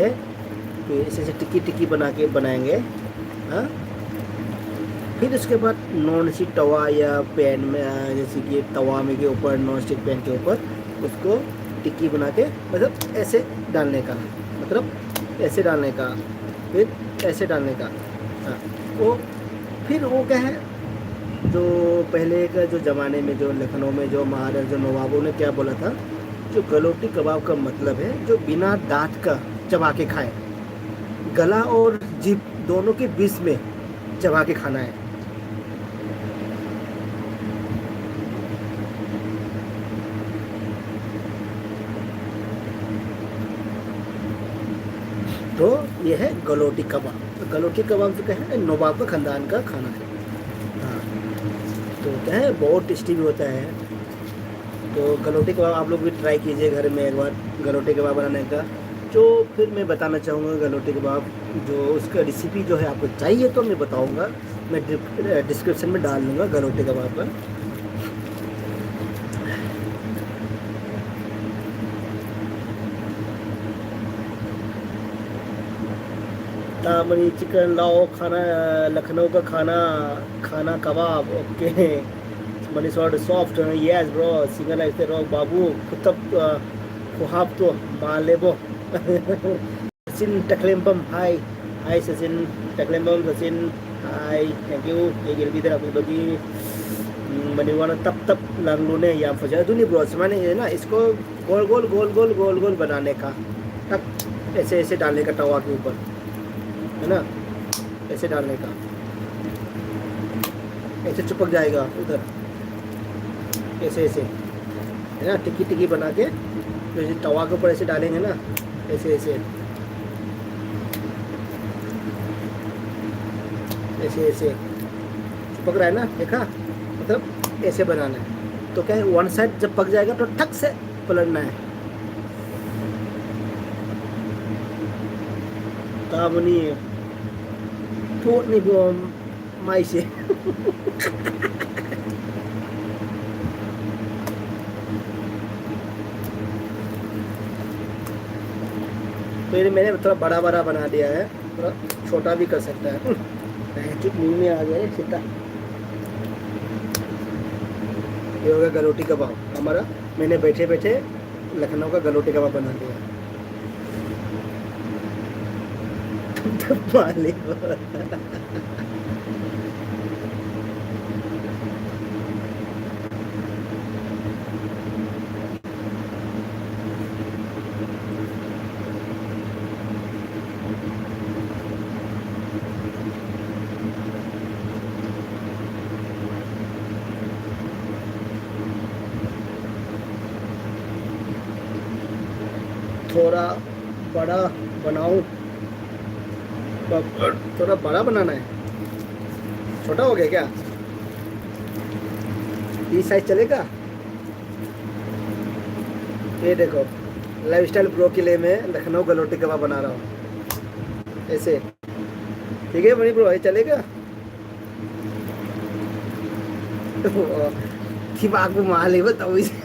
तो ऐसे टिक्की बना के बनाएंगे. हाँ फिर उसके बाद नॉन स्टिक तवा या पैन में जैसे कि तवा में के ऊपर नॉन स्टिक पैन के ऊपर उसको टिक्की बना के मतलब ऐसे डालने का फिर ऐसे डालने का. हाँ वो फिर वो क्या है जो पहले का जो ज़माने में जो लखनऊ में जो महाराज जो नवाबों ने क्या बोला था जो गलोटी कबाब का मतलब है जो बिना दांत का चबा के खाए, गला और जीभ दोनों के बीच में चबा के खाना है. तो ये है गलोटी कबाब. तो गलोटी कबाब जो क्या है नवाब का खानदान का खाना है. हाँ तो क्या है बहुत टेस्टी भी होता है. तो गलोटी कबाब आप लोग भी ट्राई कीजिए घर में एक बार गलोटी कबाब बनाने का. जो फिर मैं बताना चाहूँगा गलोटी कबाब जो उसका रेसिपी जो है आपको चाहिए तो मैं बताऊँगा, मैं डिस्क्रिप्शन में डाल दूँगा गलोटी कबाब का. तामनी चिकन लाओ खाना लखनऊ का खाना kebab okay money soft yes bro single ऐसे रो बाबू कुतब खुहाब तो मालेबो Sachin Takhellambam hi Sachin Takhellambam Sachin hi thank you ये गिर भी तेरा बगी मनी वाला तप लांगलूने या फजा दुनी ब्रो माने ना इसको गोल बनाने का तक ऐसे डालने का तवा के ऊपर है ना, ऐसे डालने का ऐसे चिपक जाएगा उधर ऐसे है ना. टिक्की बना के जैसे तवा के ऊपर ऐसे डालेंगे ना ऐसे चिपक रहा है ना देखा. मतलब ऐसे बनाना है. तो क्या है वन साइड जब पक जाएगा तो ठक से पलटना है. तामनी थोट नहीं ब्रो माई से तो ये मैंने थोड़ा बड़ा बड़ा बना दिया है, थोड़ा छोटा भी कर सकता है। मुंह में आ गया है छिट्टा। ये हो गया गलोटी कबाब हमारा। मैंने बैठे बैठे लखनऊ का गलोटी कबाब बना दिया। थोड़ा बड़ा बनाऊं, थोड़ा बड़ा बनाना है। छोटा हो गया क्या? ये साइज चलेगा? ये देखो लाइफस्टाइल ब्रो के लिए मैं लखनऊ गलोटी कबाब बना रहा हूँ ऐसे। ठीक है मणि ब्रो, ये चलेगा? दिमाग को मार ले बताओ इसे।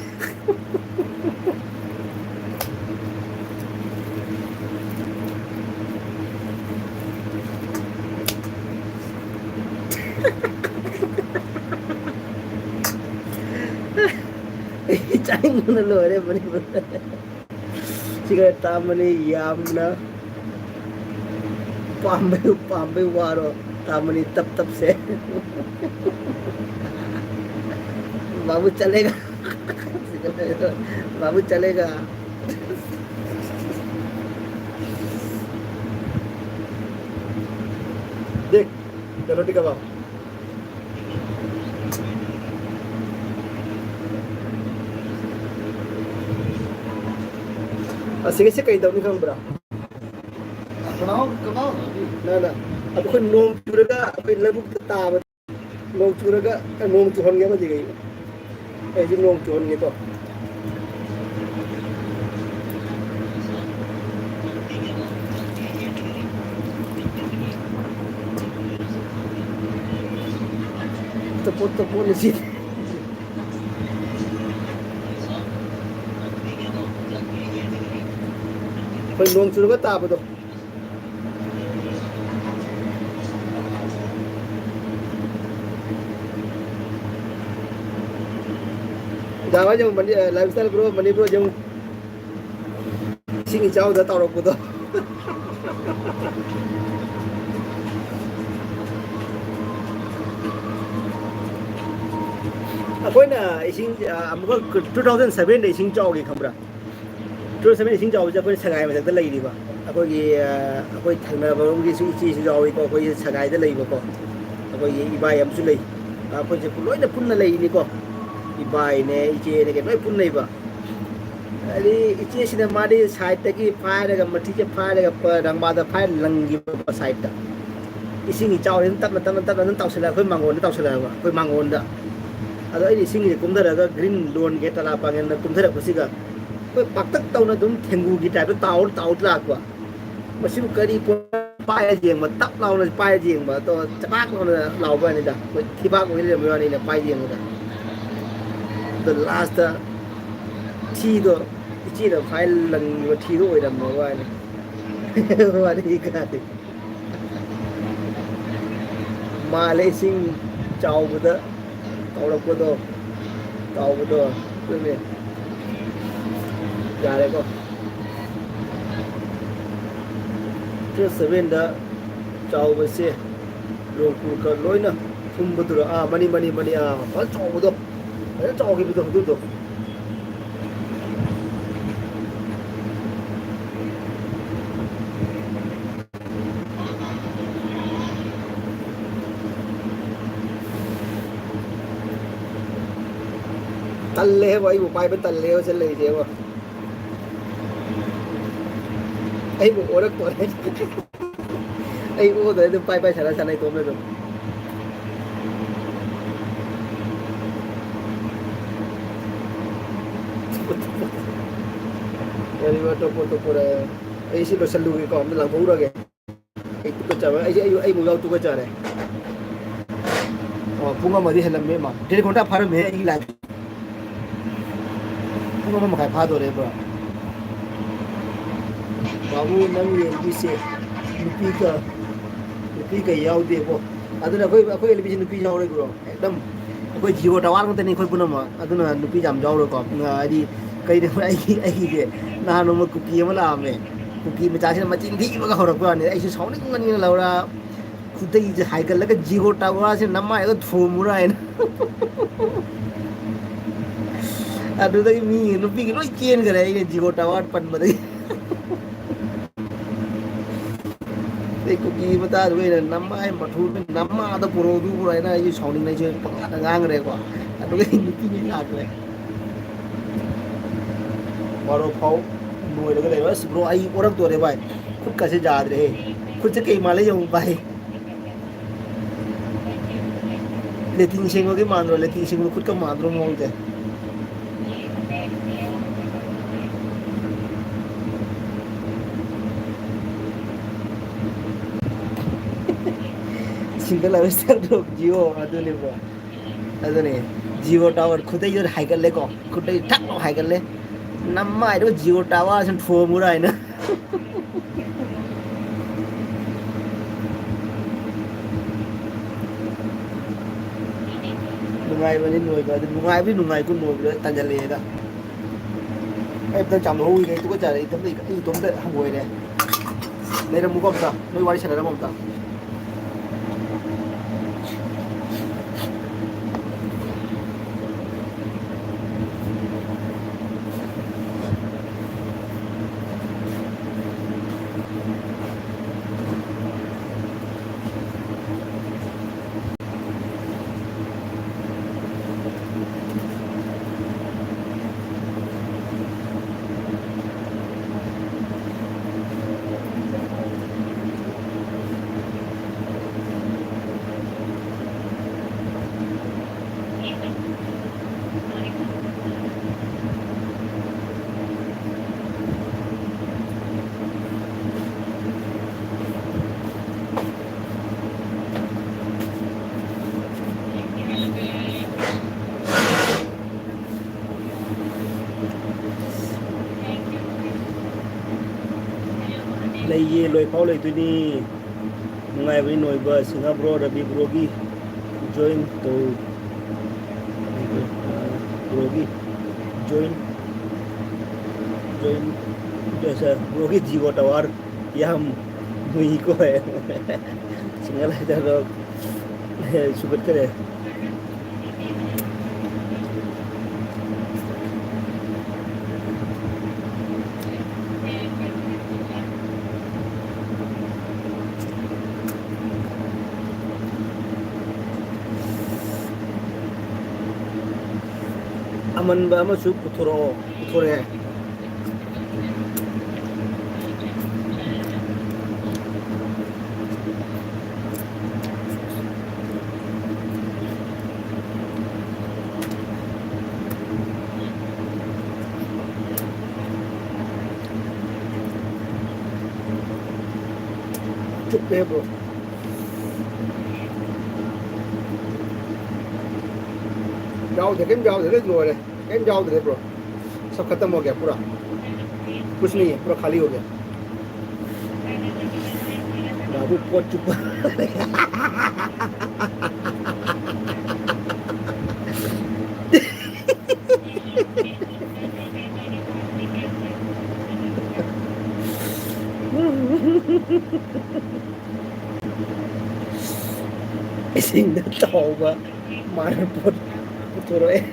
Cahing mana lo ada mani mana? Jika tamani yamna pambe waro tamani tap se. बाबू चलेगा बाबू चलेगा। देख गलोटी कबाब sige sige kayo daw ni kang bra. Na अब कोई नोंग चुरेगा कोई लगभग ताब नोंग चुरेगा नोंग चुहन गया बजी गई ऐसे नोंग चुहन गया तो tepuk di sini. कोई नोंग चुरेगा ताब तो जावा जो money lifestyle bro money bro जो सिंगी चाव दा तारो को तो अकोइना इसिंग अमुक 2007 दे इसिंग चाव के खमरा 2007 इसिंग चाव जा कोई सगाई में तक लई दिबा अकोई अकोई थंगना बरोगी सु इची सु जाव को अकोई सगाई दे लई बको अकोई इबाई हमसु लई अकोई जे लोइना पुन्ना लई नि को इबाई ने इचे ने के लोइ पुन्नै बा अली इचे सिने मादी साइड तकी फायर ग मठी के फायर ग रंगबा द फायर लंगी बा साइड ता इसिंग चाव ने तप न ताउसला कोइ मांगोन ताउसला बा कोइ मांगोन दा अदो इनि सिंग कुमदर ग ग्रीन लोन के तला पांगन कुमदर कुसिगा कोइ पक्तक तौना दुम थेंगु की टाइप ताउट लाकवा मसिम करी पाय जेंग म तप लाउन पाय जेंग बा तो चपाक लाउन लाउबा नि दा कोइ थिबाक ओइले मयानि ने पाय जेंग दा the last tea do ichi da file lang yo tea do oiram ma wa ni wa ni ka ti male sing chau bu da tawra ko do ne ya le ko je 7 da chau bu se ro ku ka loina thum bu du mani pa chau bu do अरे चौकी भी तो दूध तल्ले है भाई वो pipe पे तल्ले हो चल रही थी वो ऐ वो औरत तो है ऐ वो तो पाइप चला चला तो मैं तो Topo raya. Ay si lo salugi ko, lang pura ke. ꯆꯥꯕ ꯑꯩꯕꯨ ꯌꯥꯎ ꯇꯨꯀꯠꯆꯔꯦ ꯄꯨꯡ ꯑꯃꯗꯤ ꯍꯦꯜꯂꯝꯃꯦ ꯃꯥ ꯗꯦꯠ ঘন্টা ꯐꯥꯔꯝꯃꯦ ꯑꯩꯒꯤ ꯂꯥꯏꯐ ꯄꯨꯡ ꯑꯃ ꯃꯈꯥꯏ ꯐꯥꯗꯣꯔꯦꯕ ꯕꯥꯕꯨ ꯅꯪ ꯌꯦꯡꯕꯤꯁꯦ ꯅꯨꯄꯤꯒ ꯌꯥꯎꯗꯦꯕꯣ ꯑꯗꯨꯅ ꯑꯩꯈꯣꯏ ꯂꯝꯕꯤꯁꯦ ꯅꯨꯄꯤ ꯌꯥꯎꯔꯣꯏꯕ꯭ꯔꯣ ꯑꯦꯛꯗꯝ ꯑꯩꯈꯣꯏ ꯖꯤꯑꯣ ꯇꯥꯋꯥꯔ ꯉꯛꯇꯅꯤ ꯑꯩꯈꯣꯏ ꯄꯨꯝꯅꯃꯛ ꯑꯗꯨꯅ ꯅꯨꯄꯤ ꯌꯥꯝ ꯌꯥꯎꯔꯣꯏꯀꯣ ꯍꯥꯏꯗꯤ ꯀꯩꯅꯣ ꯑꯩꯒꯤꯁꯦ ꯅꯍꯥꯟ ꯅꯣꯡꯃ ꯀꯨꯀꯤ ꯑꯃ ꯂꯥꯛꯑꯝꯃꯦ ꯀꯨꯀꯤ ꯃꯆꯥꯁꯤꯅ ꯃꯆꯤꯟ ꯊꯤꯕꯒ ꯍꯧꯔꯛꯄ ꯋꯥꯅꯤ ꯑꯩꯁꯨ ꯁꯥꯎꯅꯤꯡꯕꯅꯤꯅ ꯂꯧꯔ ꯈꯨꯗꯩꯁꯦ ꯍꯥꯏꯒꯠꯂꯒ ꯖꯤꯑꯣ ꯇꯥꯋꯥꯔꯁꯦ ꯅꯝꯃꯥꯏꯒ ꯊꯣꯝꯃꯨꯔꯥ ꯍꯥꯏꯅ ꯑꯗꯨꯗꯒꯤ ꯃꯤ ꯅꯨꯄꯤꯒꯤ ꯂꯣꯏ ꯆꯦꯟꯈꯔꯦ ꯑꯩꯅ ꯖꯤꯑꯣ ꯇꯥꯋꯥꯔ ꯄꯟꯕꯗꯒꯤ ꯑꯩ ꯀꯨꯀꯤ ꯃꯇꯥꯗꯨꯒ ꯑꯩꯅ ꯅꯝꯃꯥꯏ ꯃꯊꯨ ꯅꯝꯃꯥꯗ ꯄꯨꯔꯛꯎ ꯄꯨꯔꯛ ꯍꯥꯏꯅ ꯑꯩꯁꯨ ꯁꯥꯎꯅꯤꯡꯅ ꯑꯩꯁꯨ ꯄꯪꯉꯥꯡꯗ ꯉꯥꯡꯈ꯭ꯔꯦꯀꯣ ꯑꯗꯨꯒ ꯑꯩ ꯅꯨꯄꯤꯒꯤ ꯂꯥꯛꯈ꯭ꯔꯦ ꯕꯥꯔꯣ ꯐꯥꯎ ꯅꯣꯏꯔꯒ ꯂꯩꯕ ꯑꯁ ꯕ꯭ꯔꯣ ꯑꯩ ꯑꯣꯔꯛꯇꯣꯔꯦ ꯚꯥꯏ ꯈꯨꯠꯀꯁꯦ ꯌꯥꯗ꯭ꯔꯦꯍꯦ ꯈꯨꯠꯁꯦ ꯀꯩ ꯃꯥꯜꯂꯦ ꯌꯦꯡꯉꯨ ꯚꯥꯏ ꯂꯦꯇꯤꯟ ꯁꯦꯡꯕꯒꯤ ꯃꯥꯟꯗ꯭ꯔꯣ ꯂꯦꯇꯤꯟ ꯁꯦꯡꯕ ꯈꯨꯠꯀ ꯃꯥꯟꯗ꯭ꯔꯣ ꯃꯑꯣꯡꯁꯦ single life style of Jio ꯑꯗꯨꯅꯦꯕ ꯑꯗꯨꯅꯦ ꯖꯤꯑꯣ ꯇꯥꯋꯔ ꯈꯨꯗꯩꯗꯨ ꯍꯥꯏꯒꯠꯂꯦꯀꯣ ꯈꯨꯗꯩ ꯊꯛ ꯂꯥꯎ ꯍꯥꯏꯒꯠꯂꯦ ꯅꯝꯃꯥꯏꯗꯨꯒ ꯖꯤꯑꯣ ꯇꯥꯋꯔꯁꯤꯅ ꯊꯣꯝꯃꯨꯔꯥ ꯍꯥꯏꯅ ꯅꯨꯡꯉꯥꯏꯕꯅꯤ ꯅꯣꯏꯕ ꯑꯗꯨ ꯅꯨꯡꯉꯥꯏꯕꯗꯤ ꯅꯨꯡꯉꯥꯏꯀꯣ ꯅꯣꯏꯕꯗ ꯇꯟꯖꯜꯂꯛꯑꯦꯗ ꯑꯩ ꯑꯝꯇꯪ ꯆꯥꯝꯊꯣꯛꯍꯧꯈꯤꯒꯦ ꯑꯩ ꯇꯨꯀꯠꯆꯔꯦ ꯑꯩ ꯏꯇꯣꯝꯇ ꯍꯪꯒꯣꯏꯔꯦ ꯂꯩꯔꯝꯃꯨꯀꯣ ꯑꯝꯇ ꯅꯣꯏ ꯋꯥꯔꯤ ꯁꯥꯟꯅꯔꯝꯃꯣ ꯑꯝꯇ ꯂꯩꯌꯦ ꯂꯣꯏꯐꯥꯎ ꯂꯩꯗꯣꯏꯅꯤ ꯅꯨꯡꯉꯥꯏꯕꯅꯤ ꯅꯣꯏꯕ ꯁꯤꯡꯍꯥ ꯕ꯭ꯔꯣ ꯔꯕꯤ ꯕ꯭ꯔꯣꯒꯤ ꯖꯣꯏꯟ ꯇꯧ ब्रोगी जोइन जोइन जैसा ब्रोगी जीवो टवार या हम मुही को है सिंगल है तो सुबह करे अमन बा मसु पुथोरे चुप है ब्रो जाओ देखें जाओ देखे लो रे कहीं जाओ दे ब्रो सब खत्म हो गया पूरा कुछ नहीं है पूरा खाली हो गया बाबू पहुंच चुका Ising na tao ba marapot puturo eh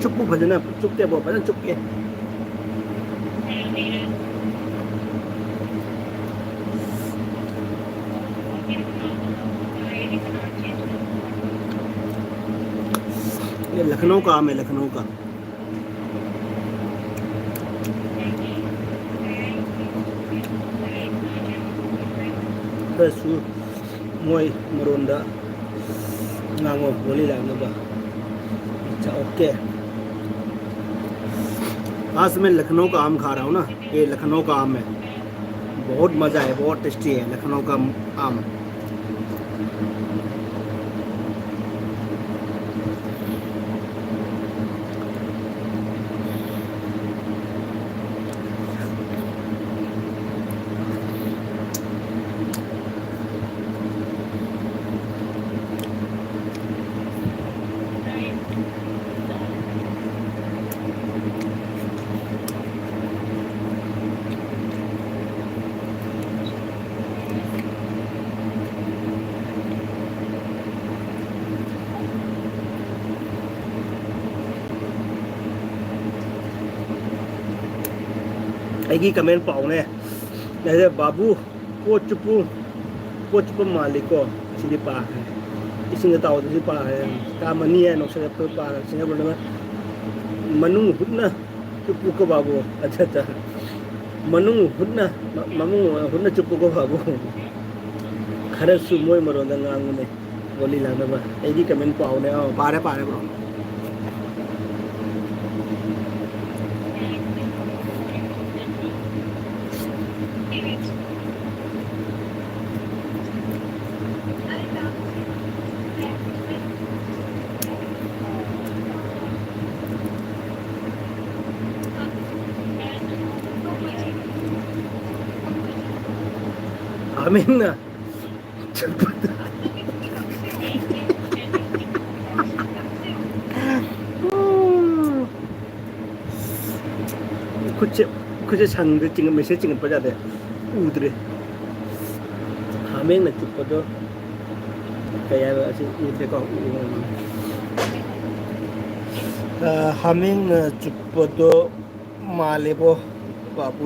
चुप्पू भजना चुपके वो भजन चुपके ये लखनऊ का आम है, लखनऊ का। खरसु मोई मरोंदा ngango बोली लानबा। अच्छा ओके, आज मैं लखनऊ का आम खा रहा हूँ ना, ये लखनऊ का आम है, बहुत मज़ा है, बहुत टेस्टी है लखनऊ का आम। Lagi komen pau ne, jadi babu, pocupu maliko, sini pa, ising tahu tu sini pa, kamani ya, nak saya pa, sini apa nama, manung hudna, cupu ko babu, aja, manung hudna, hudna cupu ko babu, karena semua meronda ngangu ne, boleh lah nama, lagi komen pau ne, pare bro. Amin na. कुछ संग चिंग message चिंग पर जाते उधरे हमें न चुप तो kayak ऐसे उधरे का हमें न चुप तो माले पो बाबू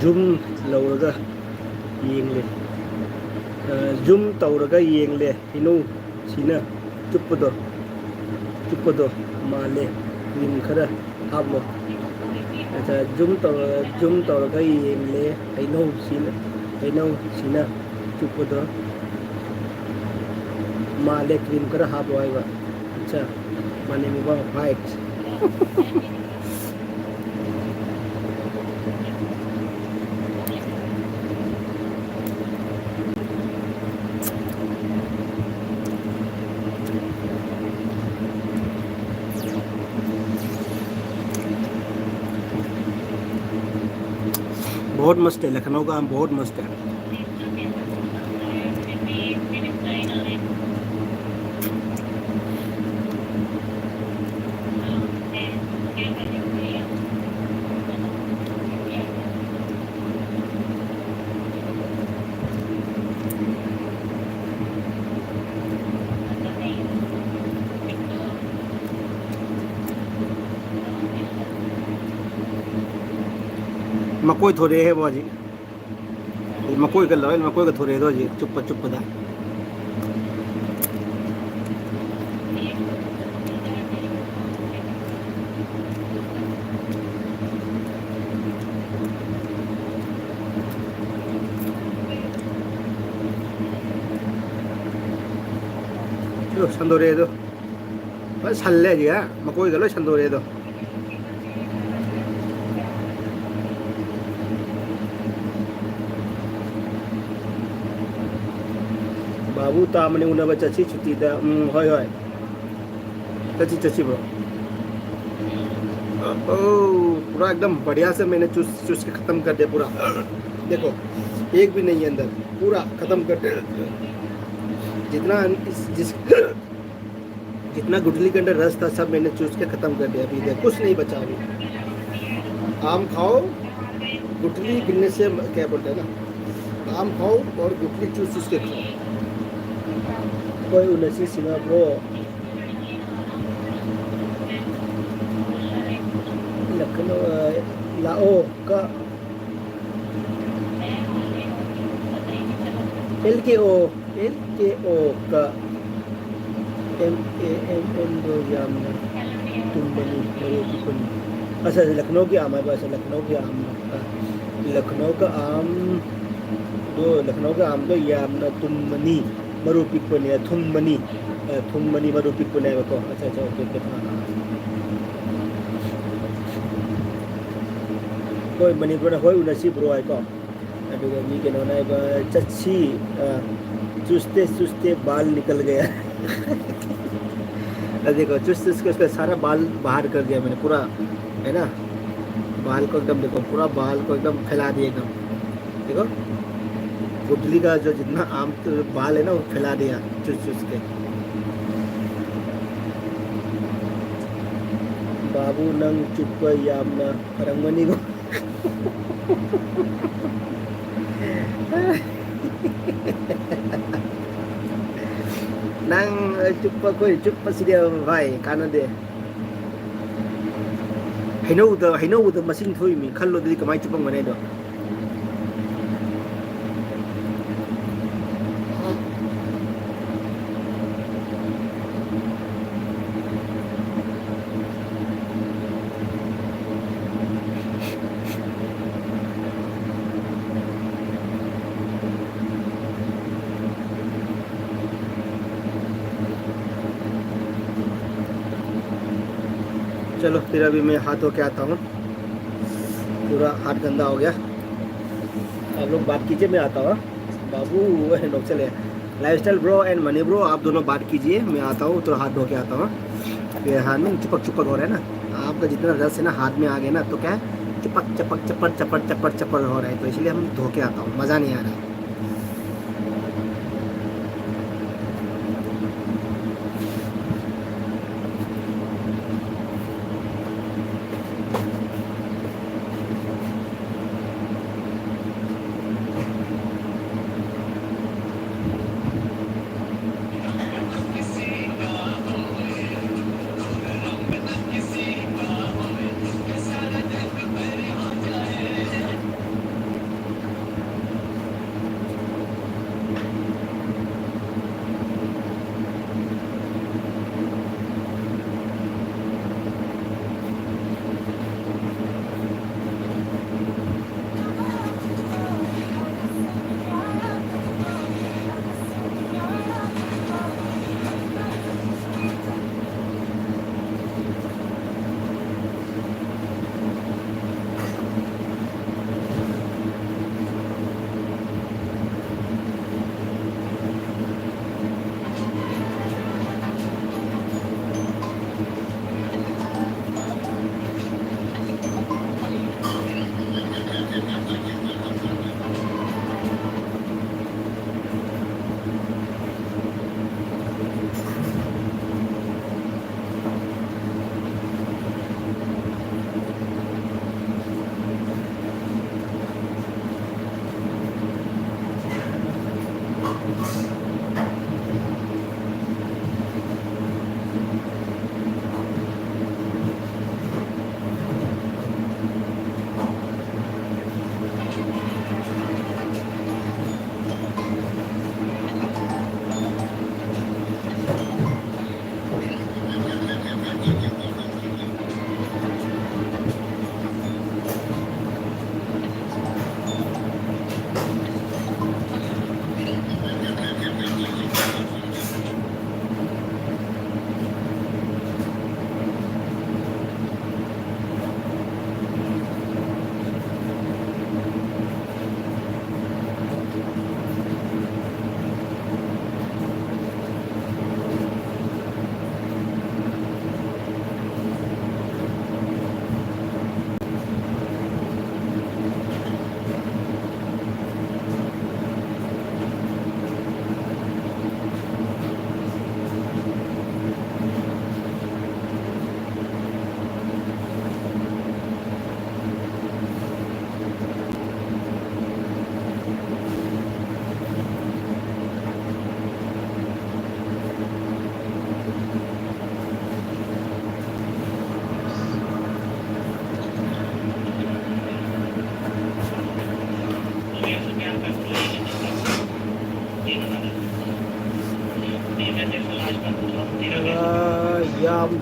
zoom lawraga yengle zoom tawraga yengle hinu sina chupado male nim khara hamo acha zoom tawraga yengle hinu sina chupado male cream khara habo aiba acha mane mo ba white बहुत मस्त है, लखनऊ का आम बहुत मस्त है। मकोई थोड़े है बाजी, मकोई कर लो, मकोई का थोड़े दो जी, चुप दा चलो संदोरे दो बस हल्ले जी है, मकोई कर लो संदोरे दो बाबू तामने उन्हें बच्चा अच्छी छुट्टी दा होय चची ब्रो पूरा एकदम बढ़िया से मैंने चूस के खत्म कर दिया पूरा। देखो एक भी नहीं है अंदर, पूरा खत्म कर जितना जिस जितना गुठली के अंदर रस था सब मैंने चूस के खत्म कर दिया। अभी देख कुछ नहीं बचा अभी। आम खाओ, गुठली गिरने से क्या बोलते हैं ना, आम खाओ और गुठली चूस चूस के खाओ। कोई उन्नसी सिंगा ब्रो लखनऊ लाओ का LKO का MAMM दो यामना तुम बनी मेरे की बनी। अच्छा लखनऊ की आम है बस, लखनऊ की आम लखनऊ का आम दो, लखनऊ का आम दो यामना तुम बनी मरूपिक बने थुम बनी मरूपिक बने को। अच्छा ओके हाँ हाँ कोई मणिपुर ना कोई उन्नसी ब्रो है को अदुगा मी के नोना चच्छी चुस्ते चुस्ते बाल निकल गया। देखो चुस्त चुस्त उसका सारा बाल बाहर कर दिया मैंने पूरा, है ना, बाल को एकदम देखो पूरा बाल को एकदम फैला दिया एकदम। देखो गुठली का जो जितना आम बाल है ना वो फैला दिया चुस्त चुस्त के। बाबू नंग चुप यामना रंगमनी को nang cupa koy cupa sidia vai kana de haino da masin thui mi khallo de kamai chupang mane do चलो फिर अभी मैं हाथ धो के आता हूँ, पूरा हाथ गंदा हो गया। आप लोग बात कीजिए, मैं आता हूँ। बाबू लोग चले lifestyle bro and money bro, आप दोनों बात कीजिए, मैं आता हूँ तो हाथ धो के आता हूँ। फिर हाथ में चिपक चिपक हो रहा है ना, आपका जितना रस है ना हाथ में आ गया ना तो क्या है चिपक चपक चपर चपर चपर चपर हो रहा है, तो इसलिए हम धो के आता हूँ, मज़ा नहीं आ रहा है।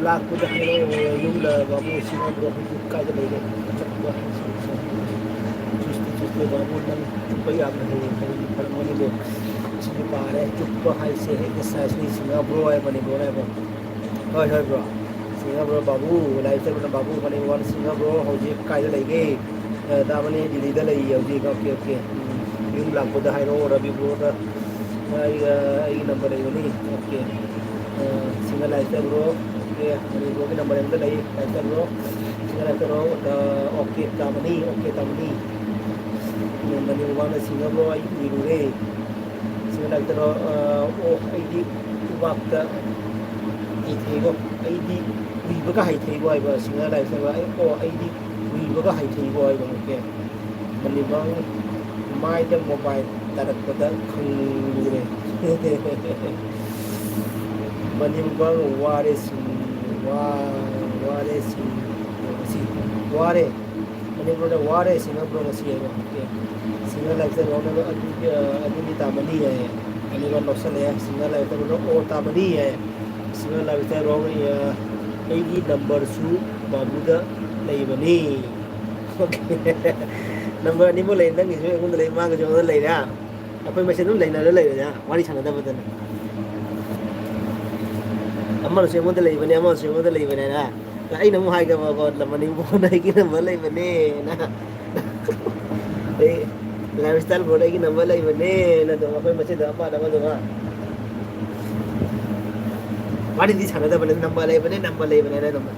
लाखपꯗ हाइरो युमदा बाबू सिंगा ब्रो कायदा लेगे चक्का चुस्ते बाबू नंग चुप्पा याम नहीं कहीं फरमाने दो इसमें पारे चुप्पा हाई से एक्सरसाइज नहीं सिंगा ब्रो है बने ब्रो है होय होय ब्रो सिंगा ब्रो बाबू लाइफ से बना बाबू बने वन सिंगा ब्रो होजी कायदा लेगे दामने दिल्ली दा लई होजी ओके ओके युम लाखपद हाइरो रवि ब्रो दा आई नंबर है नहीं ओके सिंगल लाइफ से ब्रो ओके मनी ब्रो के नंबर है नहीं लाइफ से ब्रो सिंगल लाइफ से ब्रो ओके तामनी मनी वन सिंगा ब्रो आई वीरुरे सिंगल लाइफ से ब्रो ओ आई दी वक्त आई थे को आई दी वीबो का हाई थे को आई बस सिंगल लाइफ से ब्रो ओ आई दी वीबो का हाई थे को आई बस okay money Bang my the mobile तारकपदा खंगुरे money बंग वारे वारे मनी ब्रो वारे सिंगा ब्रो सी है ओके सिंगल लाइफ से रोने को अभी तामनी है मनी बंग नौसल है सिंगल लाइफ से ब्रो ओ तामनी है सिंगल लाइफ से रोने एगी नंबर सु बाबूदा लेबनी ओके नंबर नि मो ले नंग इसे उन ले मांग जो ले ना अपन में से नु ले ना ले ना वाली छाना दा बदन अमर से मो ले बने अमर से मो ले बने ना ai namo hai ka ba lamani bo nai ki number lai bane na eh lifestyle bo nai ki number lai bane na to apoi mache da pa da ba do ma wadi di chana da bane number lai bane na number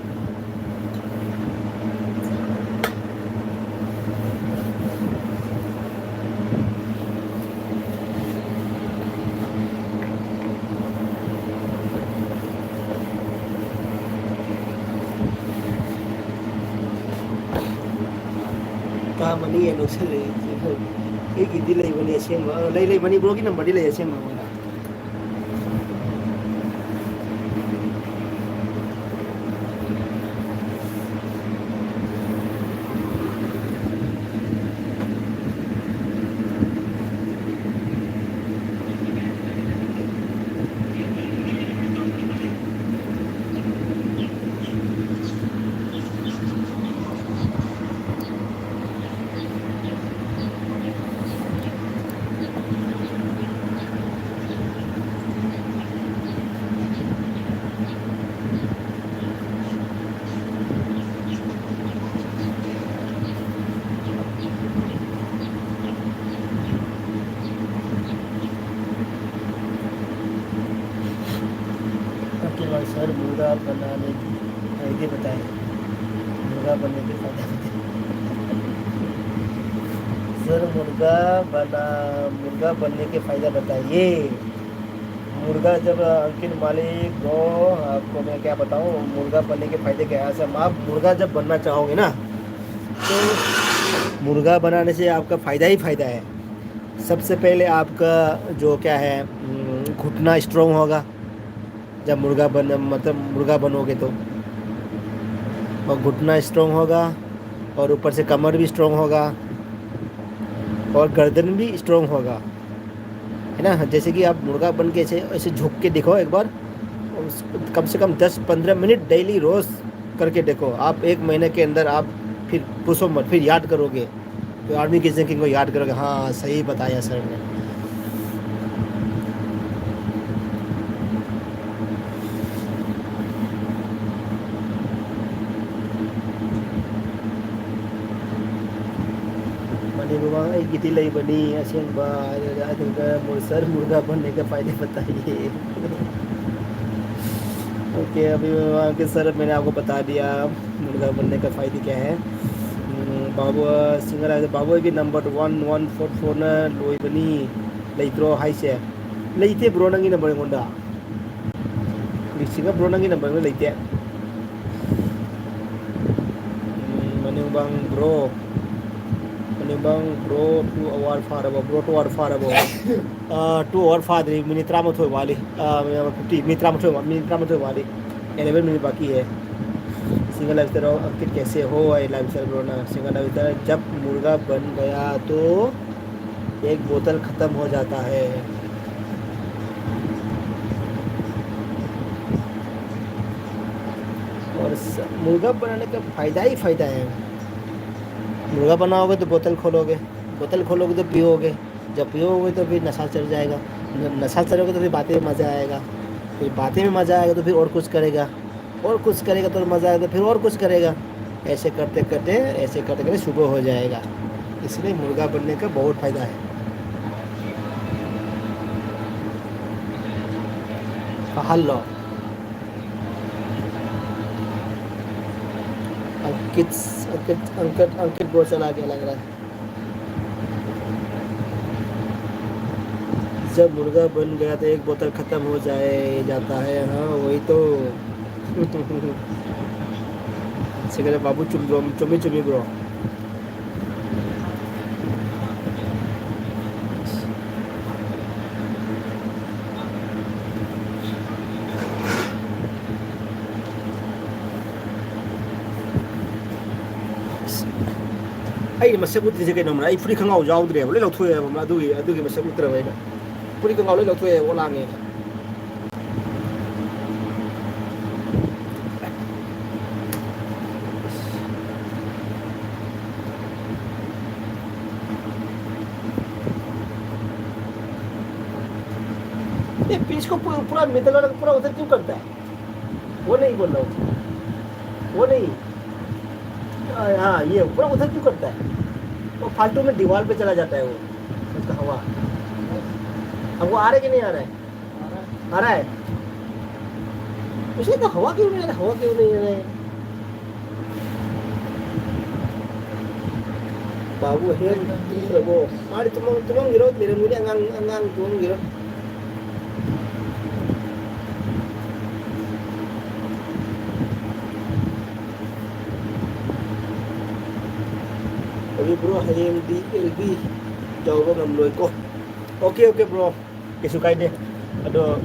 mani ya no se le ki di lai bani asem lai bani bro ki number di lai asem ma sir मुर्गा बनाने की फायदे बताएं मुर्गा बनने के फायदे sir मुर्गा बनने के फायदा बताइए मुर्गा जब अंकित मालिक को आपको मैं क्या बताऊं मुर्गा बनने के फायदे क्या है सर आप मुर्गा जब बनना चाहोगे ना तो मुर्गा बनाने से आपका फ़ायदा ही फ़ायदा है सबसे पहले आपका जो क्या है घुटना स्ट्रॉन्ग होगा जब मुर्गा बनोगे तो और घुटना स्ट्रॉन्ग होगा और ऊपर से कमर भी स्ट्रॉन्ग होगा और गर्दन भी स्ट्रॉन्ग होगा है ना जैसे कि आप मुर्गा बन के ऐसे झुक के देखो एक बार कम से कम 10-15 मिनट डेली रोज़ करके देखो आप 1 महीने के अंदर आप फिर पूछो मत फिर याद करोगे तो आर्मी की जिंदगी को याद करोगे हाँ सही बताया सर ने कितनी लई बनी असेंबा सर मुर्गा बनने के फायदे बताइए ओके अभी के सर मैंने आपको बता दिया मुर्गा बनने का फ़ायदे क्या है बाबू सिंगर बाबू की नंबर 1144 ना लोई बनी लेत्रो हाई से लेते ब्रो नंगी नंबर गोंडा सिंगर ब्रो नंगी नंबर में लेते मने बांग bro bang bro 2 hour farabo bro 2 hour farabo 2 hour fadri minute रामथोय वाली 50 मिनट रामथोय वाली 11 मिनट बाकी है सिंगल लाइफ तरह अंकित कैसे हो लाइफ स्टाइल ब्रो ना सिंगल लाइफ तरह जब मुर्गा बन गया तो एक बोतल ख़त्म हो जाता है मुर्गा बनाने का फ़ायदा ही फ़ायदा है। मुर्गा बनाओगे तो बोतल खोलोगे तो पियोगे, जब पियोगे तो फिर नशा चढ़ जाएगा, नशा चढ़ोगे तो फिर बातें में मज़ा आएगा, फिर बातें में मज़ा आएगा तो फिर और कुछ करेगा, और कुछ करेगा तो मज़ा आएगा तो फिर और कुछ करेगा, ऐसे करते करते सुबह हो जाएगा। इसलिए मुर्गा बनने का बहुत फ़ायदा है। हेलो अंकित अंकित अंकित अंकित बहुत चला गया लग रहा है। जब मुर्गा बन गया तो एक बोतल ख़त्म हो जाता है। हाँ वही तो। सिगरेट बाबू चुमी चुमी ब्रो। आई मसक उतरी कहीं नमरा आई फ्री खंगाव जाऊद्रे बोले लौथोए अदुगी मसक उतरबाय ना फ्री खंगाव ले लौथोए वो लांगे ये पीस को पूरा मितला पूरा उधर क्यों करता है? वो नहीं बोल रहा हूँ, वो नहीं। हाँ ये पूरा उधर क्यों करता है? वो फालतू में दीवार पे चला जाता है वो उसका हवा। अब वो आ रहा है कि नहीं आ रहा है? आ रहा है। उसने तो हवा क्यों नहीं आ रहा? हवा क्यों नहीं आ रहा है? बाबू है वो मारी तुम गिरो मेरे मुझे अंगांग तुम गिरो अभी bro हयेंग DLB tawba ngamloi ko. Okay bro. Kisum kaide. Ado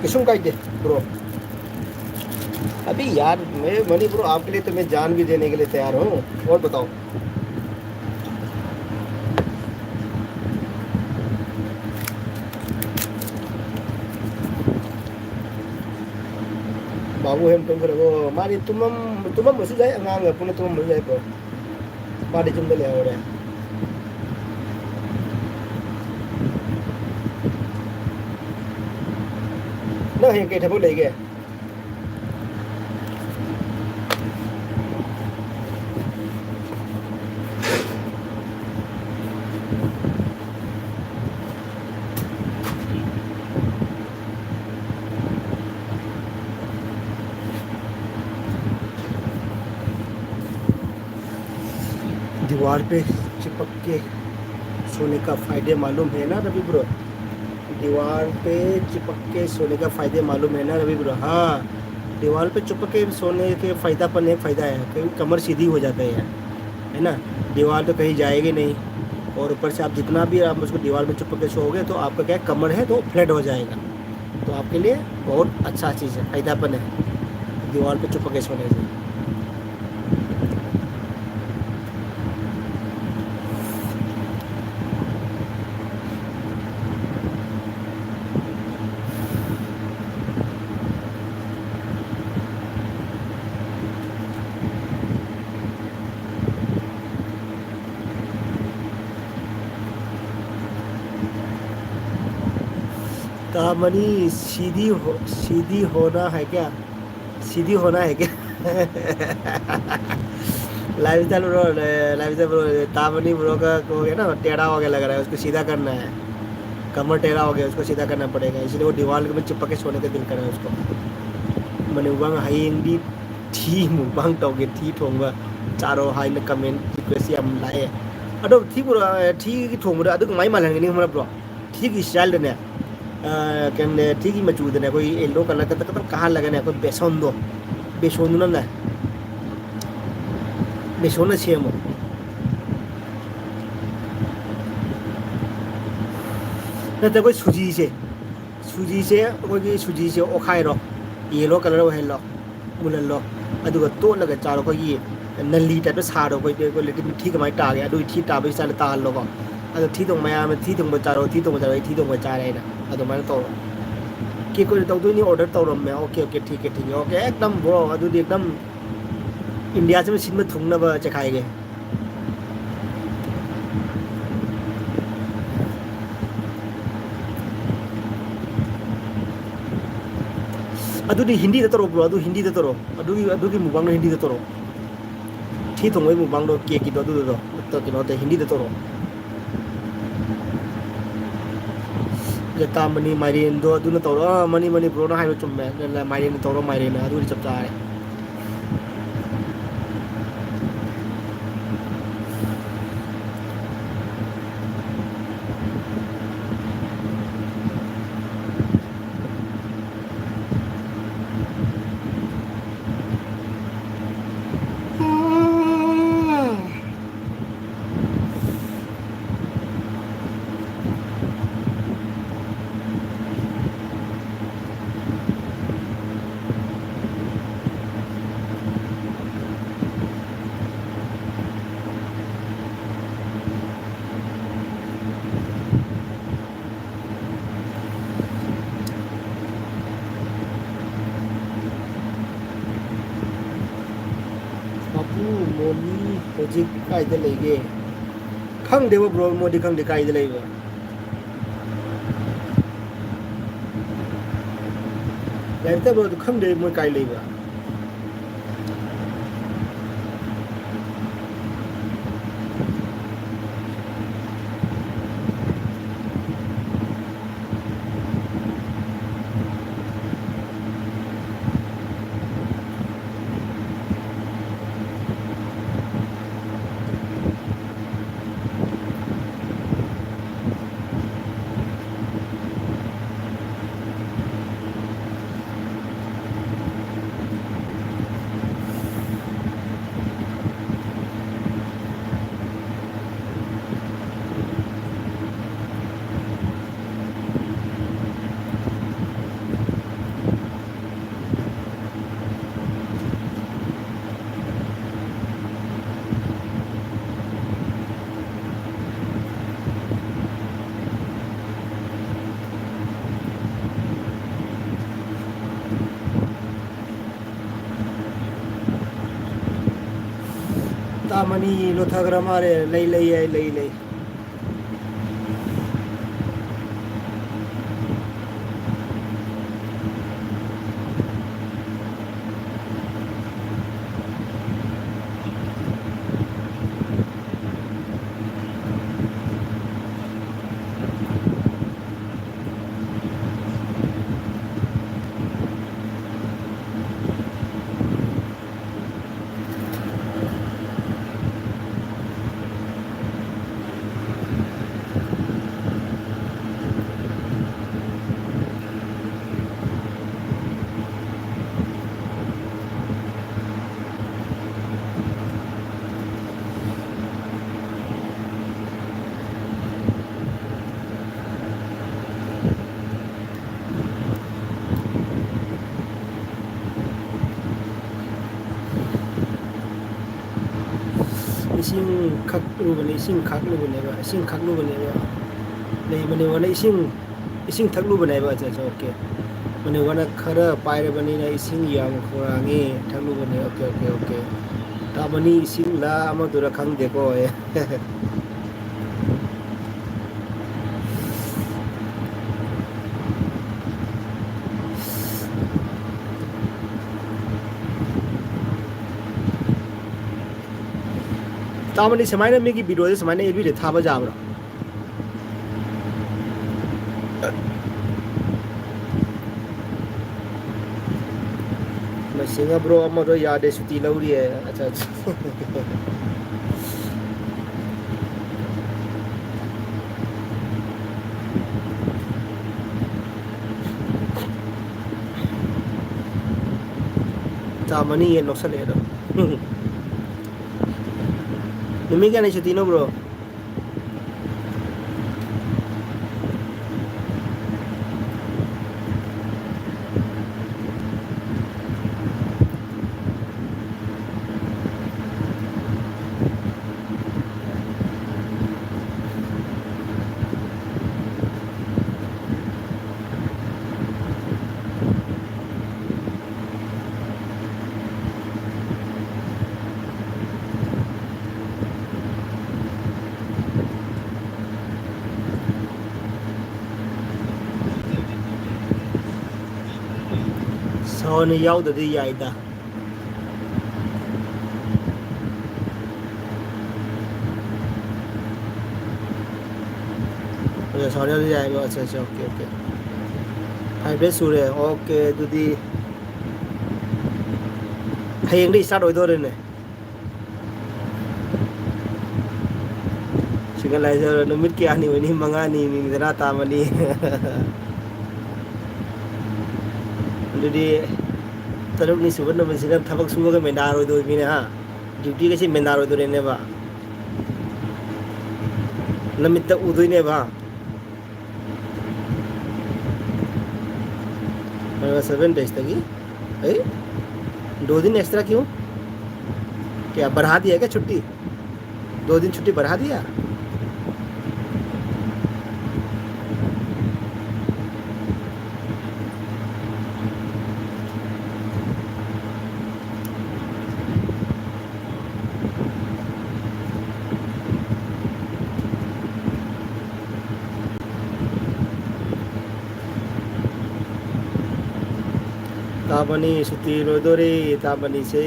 kisum kaide bro. अभी यार मैं मनी ब्रो आपके लिए तो मैं जान भी देने के लिए तैयार हूँ। और बताओ बाबू हम तुम करो मारी तुम मसू जाए अंगांग पुणे तुम मसू जाए पर मारी चुम ले आवड़े ना हे के ठबो ले गए दीवार पे चिपक के सोने का फ़ायदे मालूम है ना रवि ब्रो? दीवार पे चिपक के सोने का फ़ायदे मालूम है ना रवि ब्रो? हाँ दीवार पे चिपक के सोने के फ़ायदा पर एक फ़ायदा है कहीं कमर सीधी हो जाता है ना। दीवार तो कहीं जाएगी नहीं और ऊपर से आप जितना भी आप उसको दीवार में चिपक के सोओगे तो आपका क्या कमर है तो फ्लैट हो जाएगा। तो आपके लिए बहुत अच्छा चीज़ है, फ़ायदापन है दीवार पे चिपक के सोने से। तामनी सीधी होना है क्या? सीधी होना है क्या? लाइफस्टाइल ब्रो तामनी ब्रो का हो गया ना टेढ़ा हो गया लग रहा है, उसको सीधा करना है। कमर टेढ़ा हो गया उसको सीधा करना पड़ेगा, इसलिए वो दीवार में चिपक के सोने का दिल कर रहा है उसको। मैंने उबांग हाइंगी ठी मुबांग टोगे ठी ठोंगा चारों हाई में कमेंट रिक्वेस्ट हम लाए अदो ठी ब्रो ठी ठोंगा अदो माई मालन नहीं हमारा ब्रो ठी की स्टाइल ने क्या ठीक ही मचूद है कोई येलो कलर का तक कहाँ लगना है कोई बेसोंदो ना बेसोना सेमो नते कोई सूजी से कोई सूजी से ओखाइरो येलो कलर ओहेलो मुललो अदुगा तो लगा चारो कोई नली टाइप सारो कोई लेकिन ठीक माई टा गया अदु ठीक टाबे साले तालो को अदो थी तो मैं थी तो चारो थी तो चारो ठी तो चारे ना अदो मैं तो केक को तौदोनी ऑर्डर तौरम ओके ओके ठीक है ओके एकदम ब्रो अदुदी एकदम इंडिया से सिन में थुंगनब चखाएगे अदुदी हिंदी तरो ब्रो अदु हिंदी तरो अदुगी मुबांग हिंदी तरो ठी थोंगै मुबांग दो केक की दो तो किनो ते हिंदी तरो जता मनी माइरेन दो अदुना तरो मनी ब्रो ना हाइरो चुम्मे माइरेन तरो माइरेन अदुदी चप चारे मोनी होजिक कायदे लेगे खंगदेबो ब्रो मोदी खंगदे कायदे लेबो लाइते ब्रो खंगदे मो काय लेबो तामनी लोथाग्रा मारे लई इसिंग खक लुबने इसिंग खक लुबने इसिंग खक लुबने नहीं मने वाला इसिंग थक लुबने अच्छा अच्छा ओके मने वाला खरा पायरे बनी ना इसिंग याम खोरांगे थक लुबने ओके ओके ओके तामनी इसिंग ला अमा दुरा खंग देखो है तामनी समाने में की वीडियो समाने ये भी था बजाबरा मैं सिंगा ब्रो अमर याद है छुट्टी लौरी है अच्छा अच्छा तामनी ये नौसल है Mimi क्या नहीं छुट्टी नो ब्रो ꯊꯥꯎꯅ ꯌꯥꯎꯗꯗꯤ ꯌꯥꯏꯗ ꯊꯥꯎ ꯌꯥꯎꯗꯗꯤ ꯌꯥꯏꯕ ꯑꯠꯆꯥ ꯑꯠꯆꯥ ꯑꯣꯀꯦ ꯑꯣꯀꯦ 5 ꯁꯨꯔꯦ ꯑꯣꯀꯦ ꯑꯗꯨꯗꯤ ꯍꯌꯦꯡꯗꯤ ꯁ꯭ꯇꯥꯔꯠ ꯑꯣꯏꯗꯣꯔꯦꯅꯦ ꯁꯤꯒꯅꯥꯏꯖꯔ ꯅꯨꯃꯤꯠ ꯀꯌꯥꯅꯤ ꯑꯣꯏꯅꯤ 5ꯅꯤ ꯃꯤꯡꯗꯅ ꯇꯥꯃꯅꯤ ꯑꯗꯨꯗꯤ 3ꯅꯤ ꯁꯨꯕ ꯅꯨꯃꯤꯠꯁꯤꯅ ꯊꯕꯛ ꯁꯨꯕꯒ ꯃꯦꯟꯗꯥꯔꯣꯏꯗꯣꯏꯅꯤꯅꯦ ꯍꯥ ꯗ꯭ꯌꯨꯇꯤꯒꯁꯤ ꯃꯦꯟꯗꯥꯔꯣꯏꯗꯣꯏꯅꯦꯕ नमित्त उदयने बा 7 डेज तक ही 2 दिन एक्स्ट्रा क्यों क्या बढ़ा दिया क्या छुट्टी 2 दिन छुट्टी बढ़ा दिया ताबनी सुती रोदोरी ताबनी से